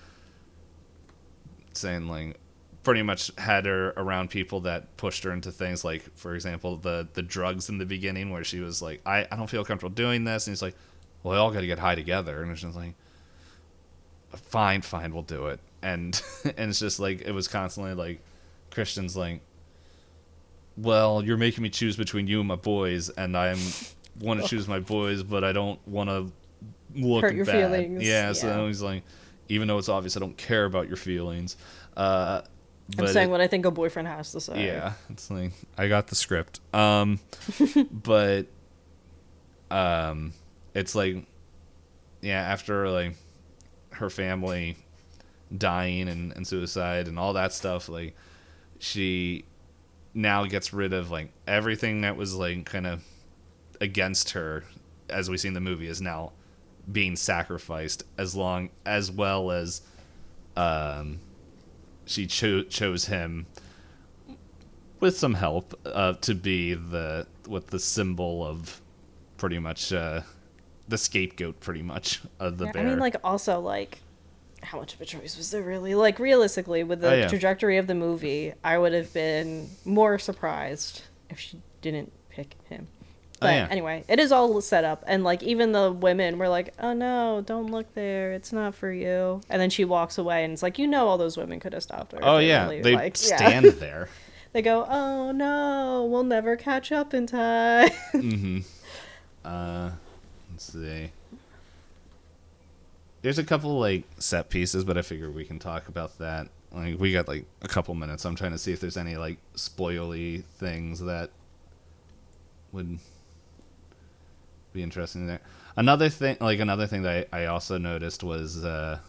saying like pretty much had her around people that pushed her into things like, for example, the drugs in the beginning where she was like, I don't feel comfortable doing this, and he's like, well, we all got to get high together, and it's just like, fine, we'll do it, and and it's just like it was constantly like Christian's like, well, you're making me choose between you and my boys, and I want to choose my boys, but I don't want to look hurt your bad. feelings. Yeah, so he's like, even though it's obvious I don't care about your feelings, I'm saying what I think a boyfriend has to say. Yeah, it's like, I got the script. But it's like, yeah, after like her family dying and suicide and all that stuff, like she now gets rid of like everything that was like kind of against her, as we see in the movie, is now being sacrificed, as well as she chose him with some help to be the symbol of pretty much the scapegoat, pretty much, of the bear. I mean, like, also, like, how much of a choice was there really? Like, realistically, with the trajectory of the movie, I would have been more surprised if she didn't pick him. But anyway, it is all set up, and like even the women were like, "Oh no, don't look there. It's not for you." And then she walks away, and it's like, all those women could have stopped her. Oh yeah, really, they like, stand there. They go, "Oh no, we'll never catch up in time." Mm-hmm. Let's see. There's a couple like set pieces, but I figure we can talk about that. Like we got like a couple minutes. I'm trying to see if there's any like spoily things that would be interesting there. Another thing that I also noticed was it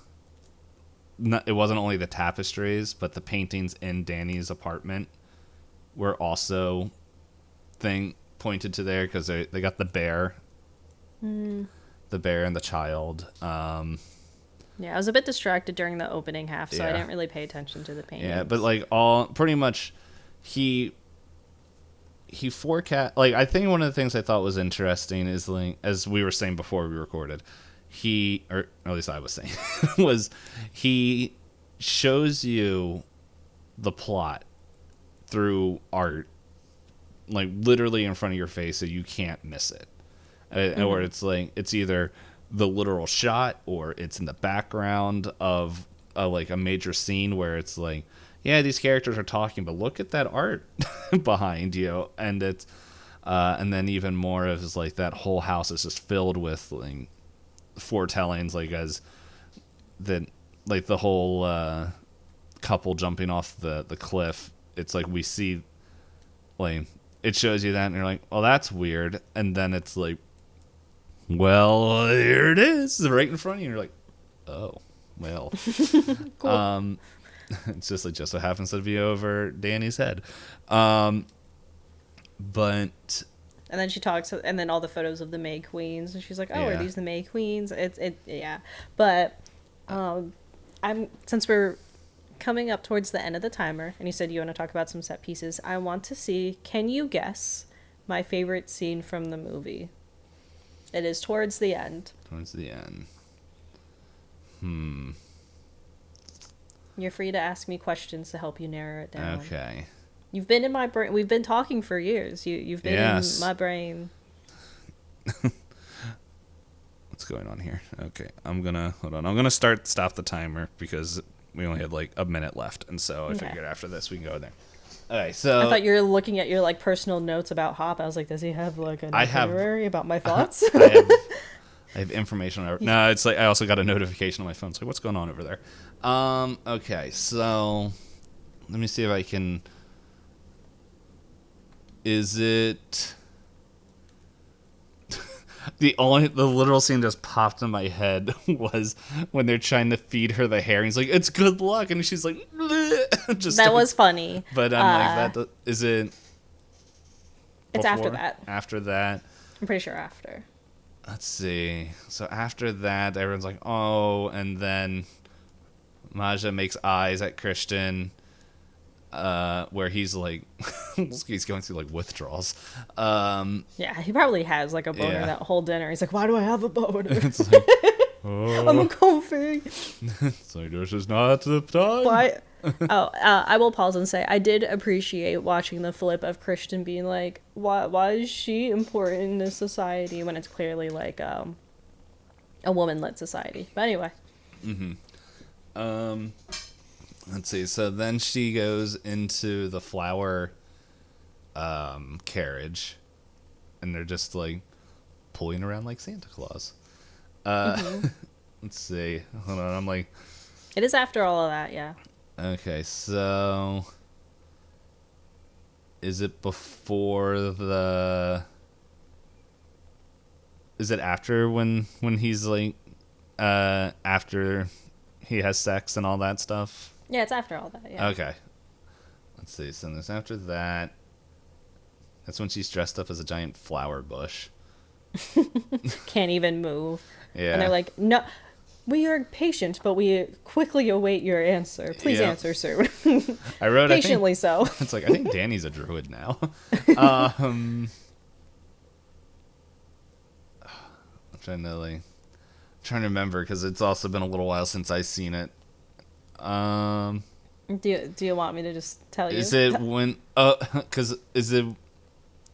wasn't only the tapestries, but the paintings in Danny's apartment were also pointed to there, because they got the bear, the bear and the child. Yeah, I was a bit distracted during the opening half, so I didn't really pay attention to the paintings. Yeah, but like all pretty much he forecast, like, I think one of the things I thought was interesting is, like, as we were saying before we recorded, or at least I was saying, was he shows you the plot through art, like literally in front of your face, so you can't miss it. Or it's like it's either the literal shot or it's in the background of like a major scene where it's like, yeah, these characters are talking, but look at that art behind you, and it's and then even more of is like that whole house is just filled with like foretellings, like as that, like the whole couple jumping off the cliff. It's like we see, like it shows you that, and you're like, oh, that's weird, and then it's like, well, here it is, right in front of you. And you're like, oh, well, cool. It's just like just so happens to be over Danny's head. But and then she talks, and then all the photos of the May Queens, and she's like, "Oh, are these the May Queens?" Yeah. But since we're coming up towards the end of the timer, and you said you want to talk about some set pieces, I want to see. Can you guess my favorite scene from the movie? It is towards the end. Towards the end. You're free to ask me questions to help you narrow it down. Okay. You've been in my brain. We've been talking for years. You've been in my brain. What's going on here? Okay, I'm gonna stop the timer because we only had like a minute left, and so I figured after this we can go there. All right, so I thought you were looking at your like personal notes about Hop. I was like, does he have like an itinerary about my thoughts? I have information on. No, it's like I also got a notification on my phone. It's like, what's going on over there? Okay, so let me see if I can. Is it the literal scene just popped in my head was when they're trying to feed her the hair, and he's like, "It's good luck," and she's like, just that was funny. But I'm like, that is it? It's after that. After that, I'm pretty sure after. Let's see. So after that, everyone's like, "Oh," and then Maja makes eyes at Christian. where he's like, he's going through like withdrawals. Yeah, he probably has like a boner Yeah. that whole dinner. He's like, why do I have a boner? It's like, oh, I'm comfy. it's like this is not the time. But I will pause and say I did appreciate watching the flip of Christian being like, why is she important in this society when it's clearly like a woman-led society. But anyway. Let's see. So then she goes into the flower carriage, and they're just like pulling around like Santa Claus. Let's see. Hold on. I'm like, It is after all of that, yeah. okay, so is it before the? Is it after when he's like, after he has sex and all that stuff? Yeah, it's after all that, yeah. Okay. Let's see. So there's after that. That's when she's dressed up as a giant flower bush. Can't even move. Yeah. And they're like, no, we are patient, but we quickly await your answer. Please Yeah. answer soon. I wrote Patiently so. It's like I think Danny's a druid now. I'm trying to remember because it's also been a little while since I've seen it. Do you want me to just tell you? Is it when? Because is it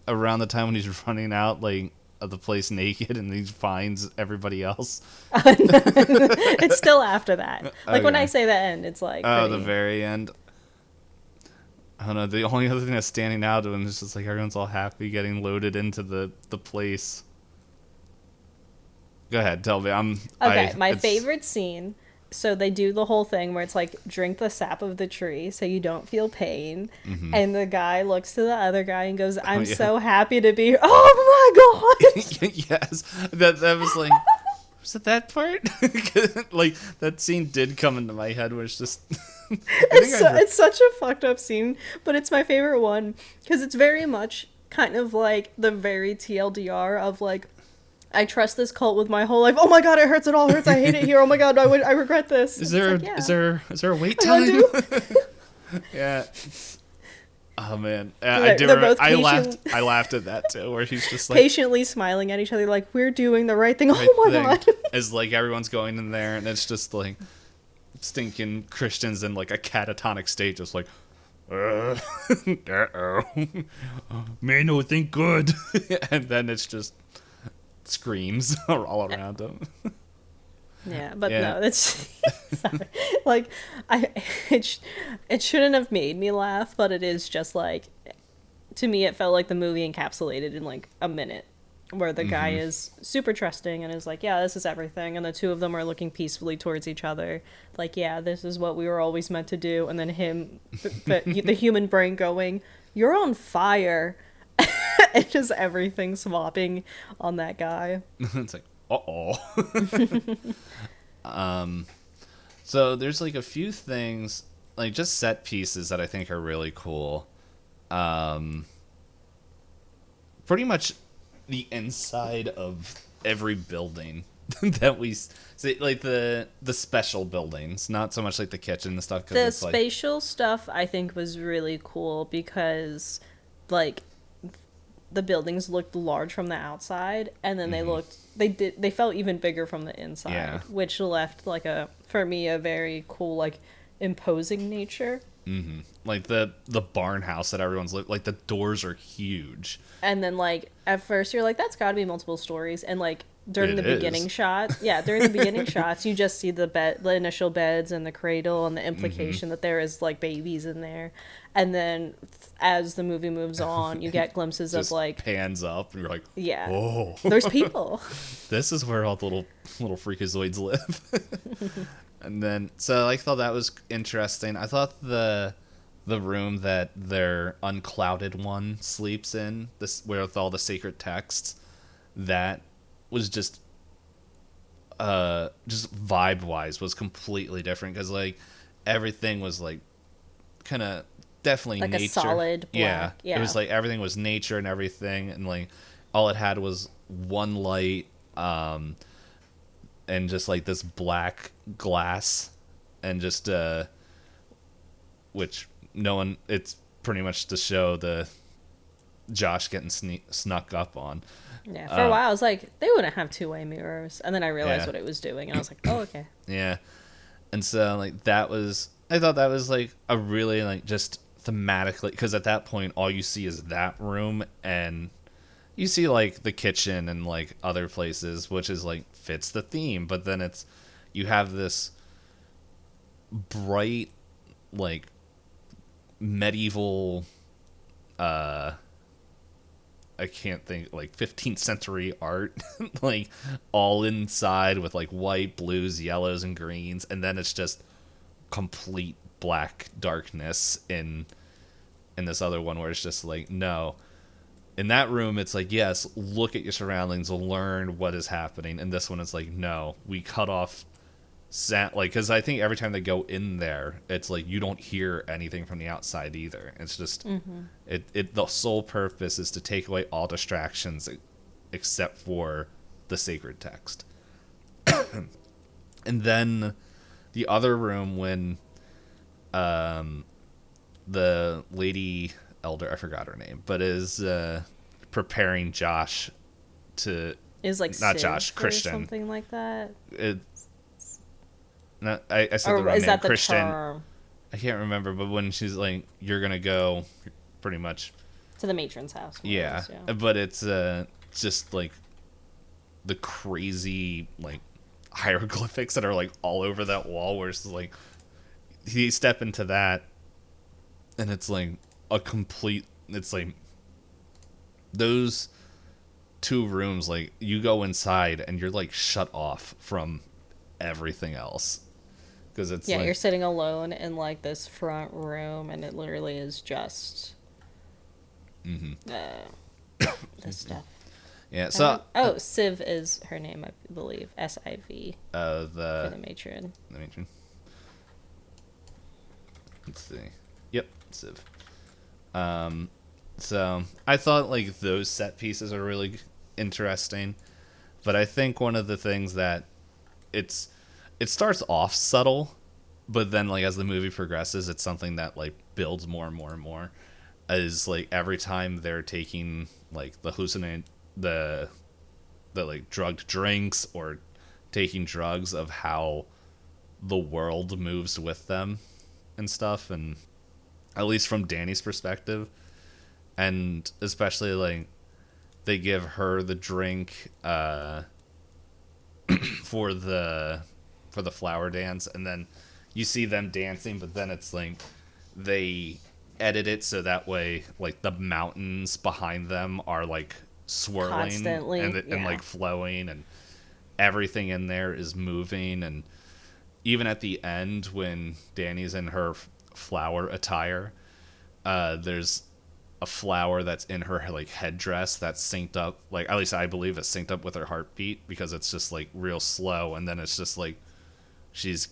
around the time when he's running out like of the place naked and he finds everybody else? It's still after that. Like when Okay. I say the end, it's like Oh, pretty- the very end. I don't know. The only other thing that's standing out to him is just like everyone's all happy getting loaded into the place. Go ahead, tell me. Okay, my favorite scene. So they do the whole thing where it's like drink the sap of the tree so you don't feel pain, and the guy looks to the other guy and goes, "I'm yeah. so happy to be here." Oh my god! Yes, that was like, was it that part? Like that scene did come into my head, where it's just. It's such a fucked up scene, but it's my favorite one because it's very much kind of like the very TLDR of like, I trust this cult with my whole life. Oh my god, it hurts! It all hurts! I hate it here! Oh my god, I regret this. Is It's there like, yeah. is there a wait I time? do. Yeah. Oh man, They're- I do. they're both I patient. laughed at that too, where he's just like Patiently smiling at each other, like we're doing the right thing. right Oh my thing, god! as like everyone's going in there, and it's just like stinking Christians in like a catatonic state, just like, uh-oh, may no think good, and then it's just screams all around him. Yeah, but Yeah. no, that's sorry. Like it shouldn't have made me laugh, but it is just like, to me it felt like the movie encapsulated in like a minute, where the guy is super trusting and is like, yeah, this is everything, and the two of them are looking peacefully towards each other, like, yeah, this is what we were always meant to do, and then the human brain going, you're on fire. And just everything swapping on that guy. It's like, uh-oh. So there's like a few things, like just set pieces that I think are really cool. Pretty much the inside of every building that we see, like the special buildings, not so much like the kitchen and stuff. 'Cause The it's spatial stuff I think was really cool because like the buildings looked large from the outside, and then they felt even bigger from the inside, Yeah. which left like for me a very cool, like, imposing nature. like the barn house that everyone's like the doors are huge. And then like at first you're like, that's got to be multiple stories, and like during It the beginning is. shot, during the beginning shots, you just see the initial beds and the cradle and the implication that there is like babies in there, and then as the movie moves on, you get glimpses Just of like, pans up, and you're like, yeah, oh, there's people. this is where all the little freakazoids live. And then, so I thought that was interesting. I thought the room that their unclouded one sleeps in, this with all the sacred texts, that was just vibe wise was completely different, because like everything was like kind of definitely Like a nature. solid black, It was yeah. like everything was nature and everything, and like all it had was one light, and just like this black glass, and just which no one. It's pretty much to show the Josh getting snuck up on. Yeah, for a while I was like, they wouldn't have two-way mirrors, and then I realized what it was doing, and I was like, oh, okay. Yeah, and so like I thought that was like a really like just thematically, because at that point all you see is that room, and you see like the kitchen and like other places, which is like fits the theme, but then you have this bright like medieval I can't think, like 15th century art, like all inside with like white, blues, yellows, and greens, and then it's just complete black darkness in this other one where it's just like, no. In that room, it's like, yes, look at your surroundings, learn what is happening. And this one is like, no, we cut off sound, like, because I think every time they go in there, it's like you don't hear anything from the outside either. It's just the sole purpose is to take away all distractions except for the sacred text. And then the other room, when the lady elder, I forgot her name, but is preparing Josh to, is like not Civ Josh, Christian, something like that. I said or the wrong is name. that the Christian. term? I can't remember, but when she's like, "You're gonna go," pretty much to the matron's house. Yeah, but it's just like the crazy like hieroglyphics that are like all over that wall, where it's like you step into that, and it's like a complete. It's like those two rooms. Like you go inside and you're like shut off from everything else. Because it's like, you're sitting alone in like this front room, and it literally is just this stuff. Yeah. So Civ is her name, I believe. SIV. For the matron. The matron. Let's see. Yep, Civ. So I thought like those set pieces are really interesting, but I think one of the things that it starts off subtle, but then like as the movie progresses, it's something that like builds more and more and more. Is like every time they're taking like the like drugged drinks or taking drugs, of how the world moves with them and stuff, and at least from Danny's perspective, and especially like they give her the drink for the flower dance, and then you see them dancing, but then it's like they edit it so that way like the mountains behind them are like swirling constantly, and like flowing, and everything in there is moving. And even at the end when Danny's in her flower attire, there's a flower that's in her like headdress that's synced up, like at least I believe it's synced up with her heartbeat, because it's just like real slow, and then it's just like she's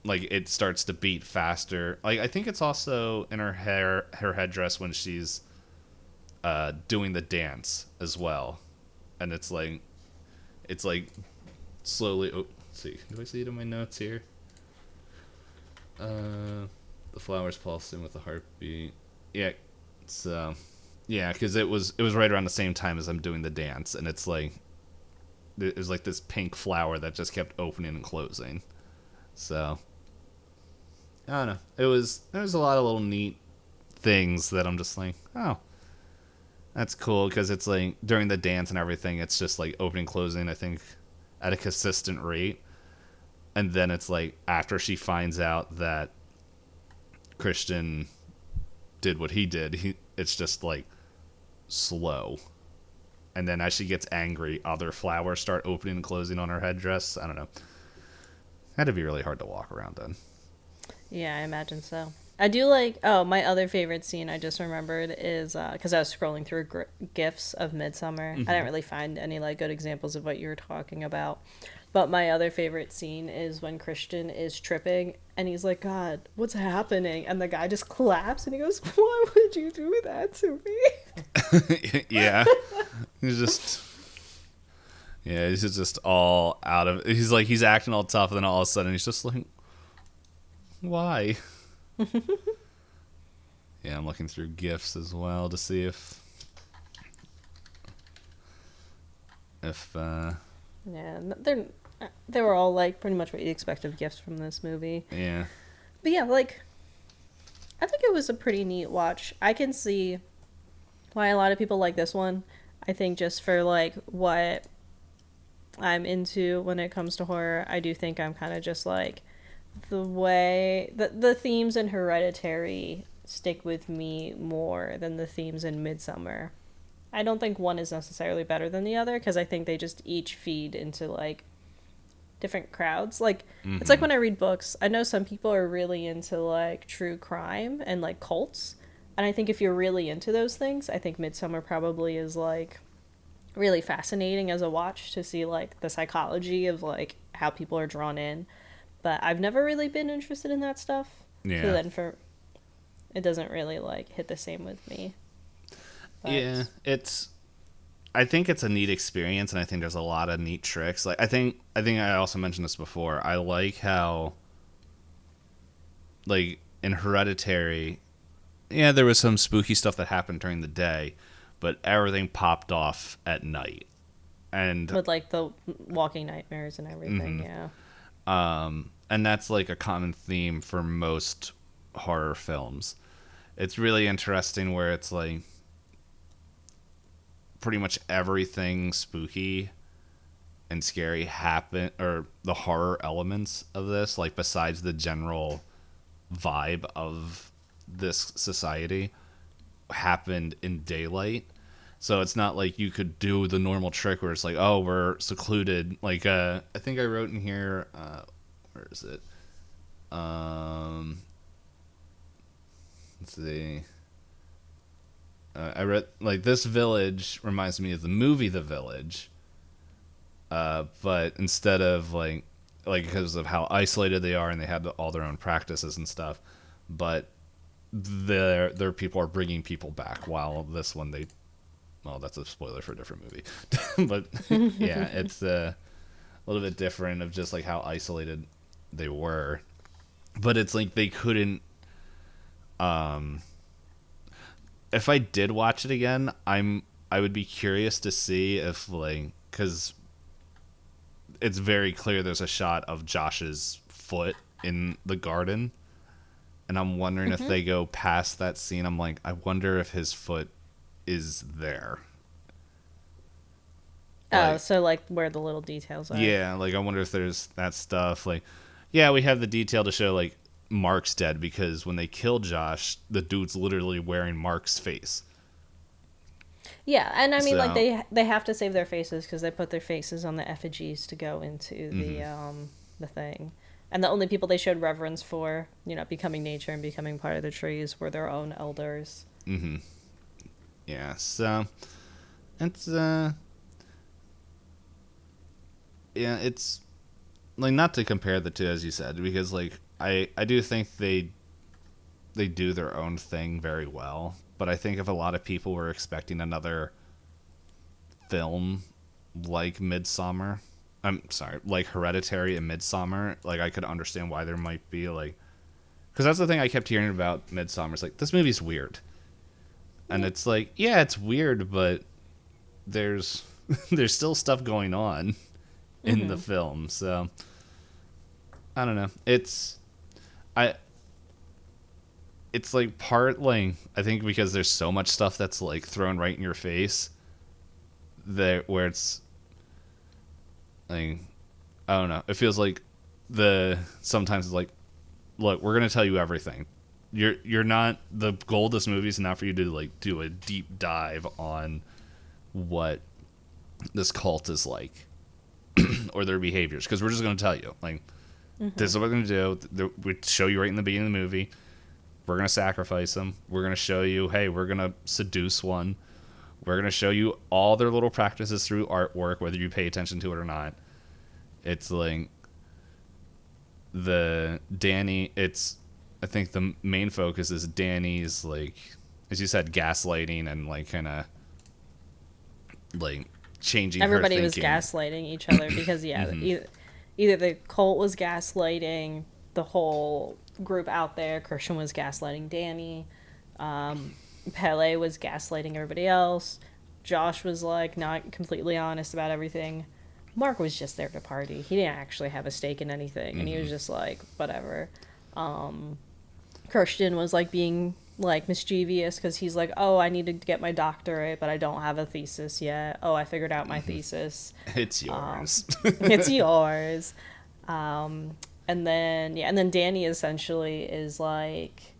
like it starts to beat faster. Like I think it's also in her headdress when she's doing the dance as well, and it's like slowly. Oh, let's see. Do I see it in my notes here? The flowers pulsing with the heartbeat. Yeah, so yeah, because it was right around the same time as I'm doing the dance, and it's like it was like this pink flower that just kept opening and closing. So I don't know. There was a lot of little neat things that I'm just like, oh, that's cool, because it's like during the dance and everything, it's just like opening, closing, I think, at a consistent rate, and then it's like after she finds out that Christian did what he did, it's just like slow. And then as she gets angry, other flowers start opening and closing on her headdress. I don't know. Had to be really hard to walk around then. Yeah, I imagine so. I do like, my other favorite scene I just remembered is, because I was scrolling through GIFs of Midsommar. I didn't really find any like good examples of what you were talking about. But my other favorite scene is when Christian is tripping and he's like, God, what's happening? And the guy just claps and he goes, why would you do that to me? Yeah. He's just all out of, he's acting all tough, and then all of a sudden he's just like, why? Yeah, I'm looking through GIFs as well to see if Yeah, they were all like pretty much what you expect of gifts from this movie. yeah. But yeah, like I think it was a pretty neat watch. I can see why a lot of people like this one. I think just for like what I'm into when it comes to horror, I do think I'm kind of just like the way the themes in Hereditary stick with me more than the themes in Midsommar. I don't think one is necessarily better than the other because I think they just each feed into like different crowds. Like it's like when I read books, I know some people are really into like true crime and like cults. And I think if you're really into those things, I think Midsommar probably is like really fascinating as a watch to see like the psychology of like how people are drawn in. But I've never really been interested in that stuff. Yeah. So then for it doesn't really like hit the same with me. But, Yeah, I think it's a neat experience, and I think there's a lot of neat tricks. Like I also mentioned this before. I like how, like in Hereditary, yeah, there was some spooky stuff that happened during the day, but everything popped off at night, and with like the walking nightmares and everything, and that's like a common theme for most horror films. It's really interesting where it's like pretty much everything spooky and scary happen, or the horror elements of this, like besides the general vibe of this society, happened in daylight. So it's not like you could do the normal trick where it's like, oh, we're secluded. Like I think I wrote in here, where is it? Let's see. I read like this village reminds me of the movie The Village, but instead of like because of how isolated they are and they had all their own practices and stuff, but their people are bringing people back. While this one that's a spoiler for a different movie, but yeah, it's a little bit different of just like how isolated they were, but it's like they couldn't. If I did watch it again, I would be curious to see if like, because it's very clear there's a shot of Josh's foot in the garden, and I'm wondering if they go past that scene. I'm like, I wonder if his foot is there. Oh, so like where the little details are. Yeah, like I wonder if there's that stuff. Like, yeah, we have the detail to show like Mark's dead because when they kill Josh, the dude's literally wearing Mark's face. Yeah, and I mean, So, like they have to save their faces because they put their faces on the effigies to go into the thing, and the only people they showed reverence for, becoming nature and becoming part of the trees, were their own elders. Yeah, so it's yeah, it's like not to compare the two as you said, because like I do think they do their own thing very well, but I think if a lot of people were expecting another film like Midsommar, I'm sorry, like Hereditary and Midsommar, like I could understand why there might be like, because that's the thing I kept hearing about Midsommar. It's like, this movie's weird, and it's like, yeah, it's weird, but there's there's still stuff going on in the film, so I don't know. It's like part like I think because there's so much stuff that's like thrown right in your face that where it's like I don't know. It feels like sometimes it's like, look, we're gonna tell you everything. You're not, the goal of this movie is not for you to like do a deep dive on what this cult is like or their behaviors, because we're just gonna tell you like this is what we're gonna do. We show you right in the beginning of the movie. We're going to sacrifice them. We're going to show you, hey, we're going to seduce one. We're going to show you all their little practices through artwork, whether you pay attention to it or not. It's like I think the main focus is Danny's, like, as you said, gaslighting and, like, kind of, like, changing Everybody her was thinking. gaslighting each other because, either the cult was gaslighting the whole group out there. Christian was gaslighting Danny. Pele was gaslighting everybody else. Josh was like not completely honest about everything. Mark was just there to party. He didn't actually have a stake in anything, and he was just like whatever. Christian was like being like mischievous because he's like, oh, I need to get my doctorate, but I don't have a thesis yet. Oh, I figured out my thesis. It's yours. It's yours. And then Danny essentially is like,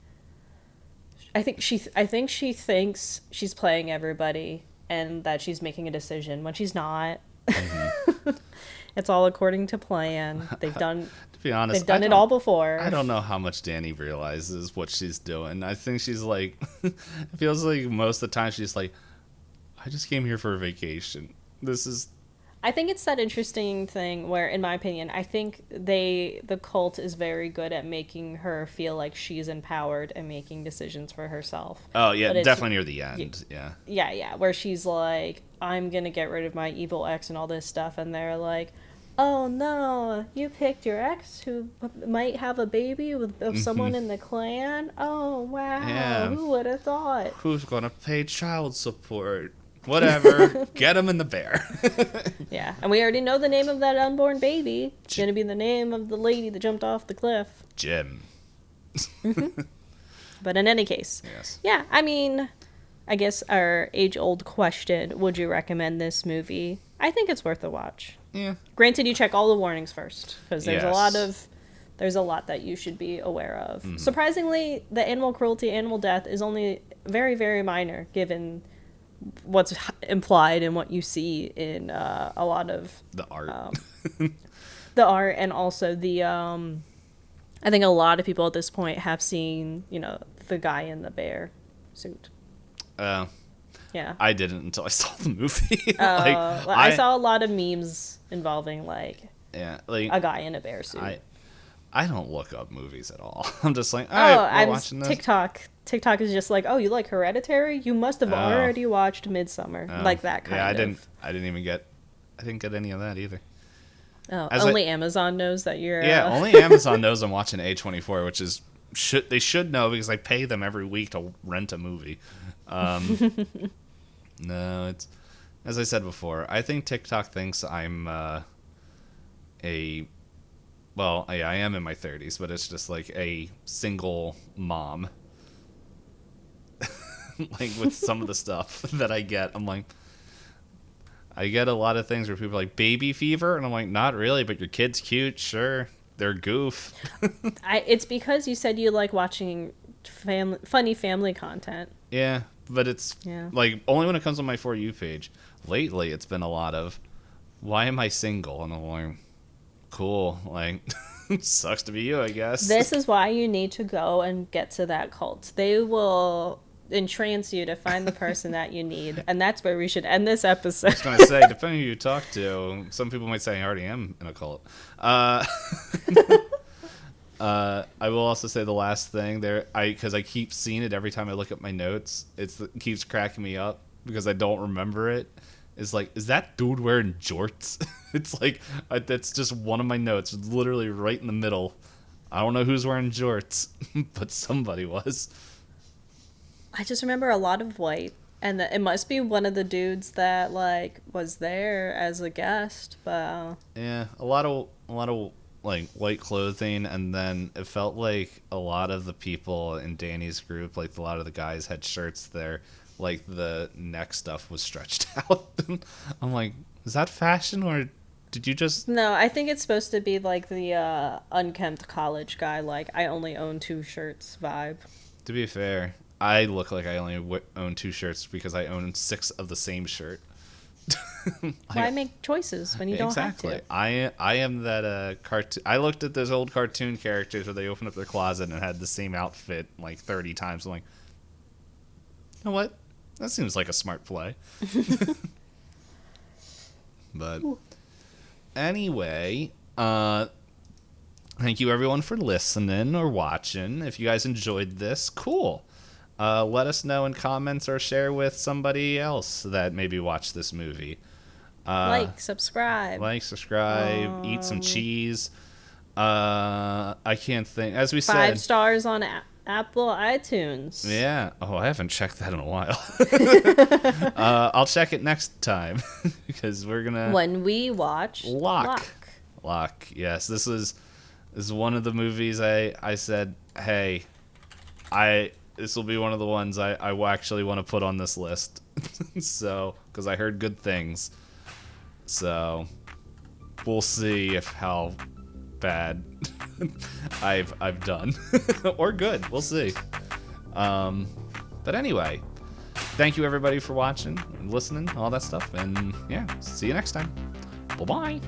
I think she thinks she's playing everybody and that she's making a decision when she's not. It's all according to plan. They've done. To be honest, they've done it all before. I don't know how much Danny realizes what she's doing. I think she's like, it feels like most of the time she's like, I just came here for a vacation. This is. I think it's that interesting thing where, in my opinion, I think the cult is very good at making her feel like she's empowered and making decisions for herself. Oh, yeah, definitely near the end, yeah. Yeah, where she's like, I'm going to get rid of my evil ex and all this stuff, and they're like, oh no, you picked your ex who might have a baby with someone in the clan? Oh, wow, yeah. Who would have thought? Who's going to pay child support? Whatever. Get him in the bear. Yeah, and we already know the name of that unborn baby. It's going to be the name of the lady that jumped off the cliff. Jim. But in any case, yes. Yeah, I mean, I guess our age-old question, would you recommend this movie? I think it's worth a watch. Yeah. Granted, you check all the warnings first, because there's a lot that you should be aware of. Mm-hmm. Surprisingly, the animal cruelty, animal death is only very, very minor, given what's implied and what you see in a lot of the art. The art, and also the I think a lot of people at this point have seen, the guy in the bear suit. Yeah. I didn't until I saw the movie. I saw a lot of memes involving a guy in a bear suit. I don't look up movies at all. I'm just like, all right, we're watching this. TikTok is just like, oh, you like Hereditary? You must have already watched Midsommar. Like that kind of. I didn't get any of that either. Oh, only Amazon knows that you're... Yeah, only Amazon knows I'm watching A24, which is... They should know because I pay them every week to rent a movie. No, it's... As I said before, I think TikTok thinks I'm Well, I am in my 30s, but it's just like a single mom. Like with some of the stuff that I get, I'm like... I get a lot of things where people are like, baby fever? And I'm like, not really, but your kid's cute, sure. They're goof. It's because you said you like watching funny family content. Yeah, but it's like only when it comes on my For You page. Lately, it's been a lot of, why am I single? And I'm like, cool. Like, sucks to be you, I guess. This is why you need to go and get to that cult. They will entrance you to find the person that you need, and that's where we should end this episode. I was going to say, depending on who you talk to, some people might say I already am in a cult. I will also say the last thing there, because I keep seeing it every time I look at my notes. It keeps cracking me up because I don't remember it. It's like, is that dude wearing jorts? It's like, that's just one of my notes, literally right in the middle. I don't know who's wearing jorts, but somebody was. I just remember a lot of white, and it must be one of the dudes that like was there as a guest. But yeah, a lot of like white clothing, and then it felt like a lot of the people in Danny's group, like a lot of the guys had shirts there, like the neck stuff was stretched out. I'm like, is that fashion or did you just? No, I think it's supposed to be like the unkempt college guy, like I only own 2 shirts vibe. To be fair, I look like I only own 2 shirts because I own 6 of the same shirt. Why make choices when you don't have to? I am that cartoon. I looked at those old cartoon characters where they opened up their closet and had the same outfit like 30 times. I'm like, you know what? That seems like a smart play. But anyway, thank you everyone for listening or watching. If you guys enjoyed this, cool. Let us know in comments or share with somebody else that maybe watched this movie. Subscribe. Eat some cheese. I can't think. As we 5 said, stars on Apple iTunes. yeah. Oh, I haven't checked that in a while. I'll check it next time because we're gonna When we watch Lock. Yes, this is one of the movies I said, hey, this will be one of the ones I will actually want to put on this list. So, because I heard good things. So, we'll see if how bad I've done or good. We'll see. But anyway, thank you everybody for watching and listening, all that stuff, and yeah, see you next time. Bye bye.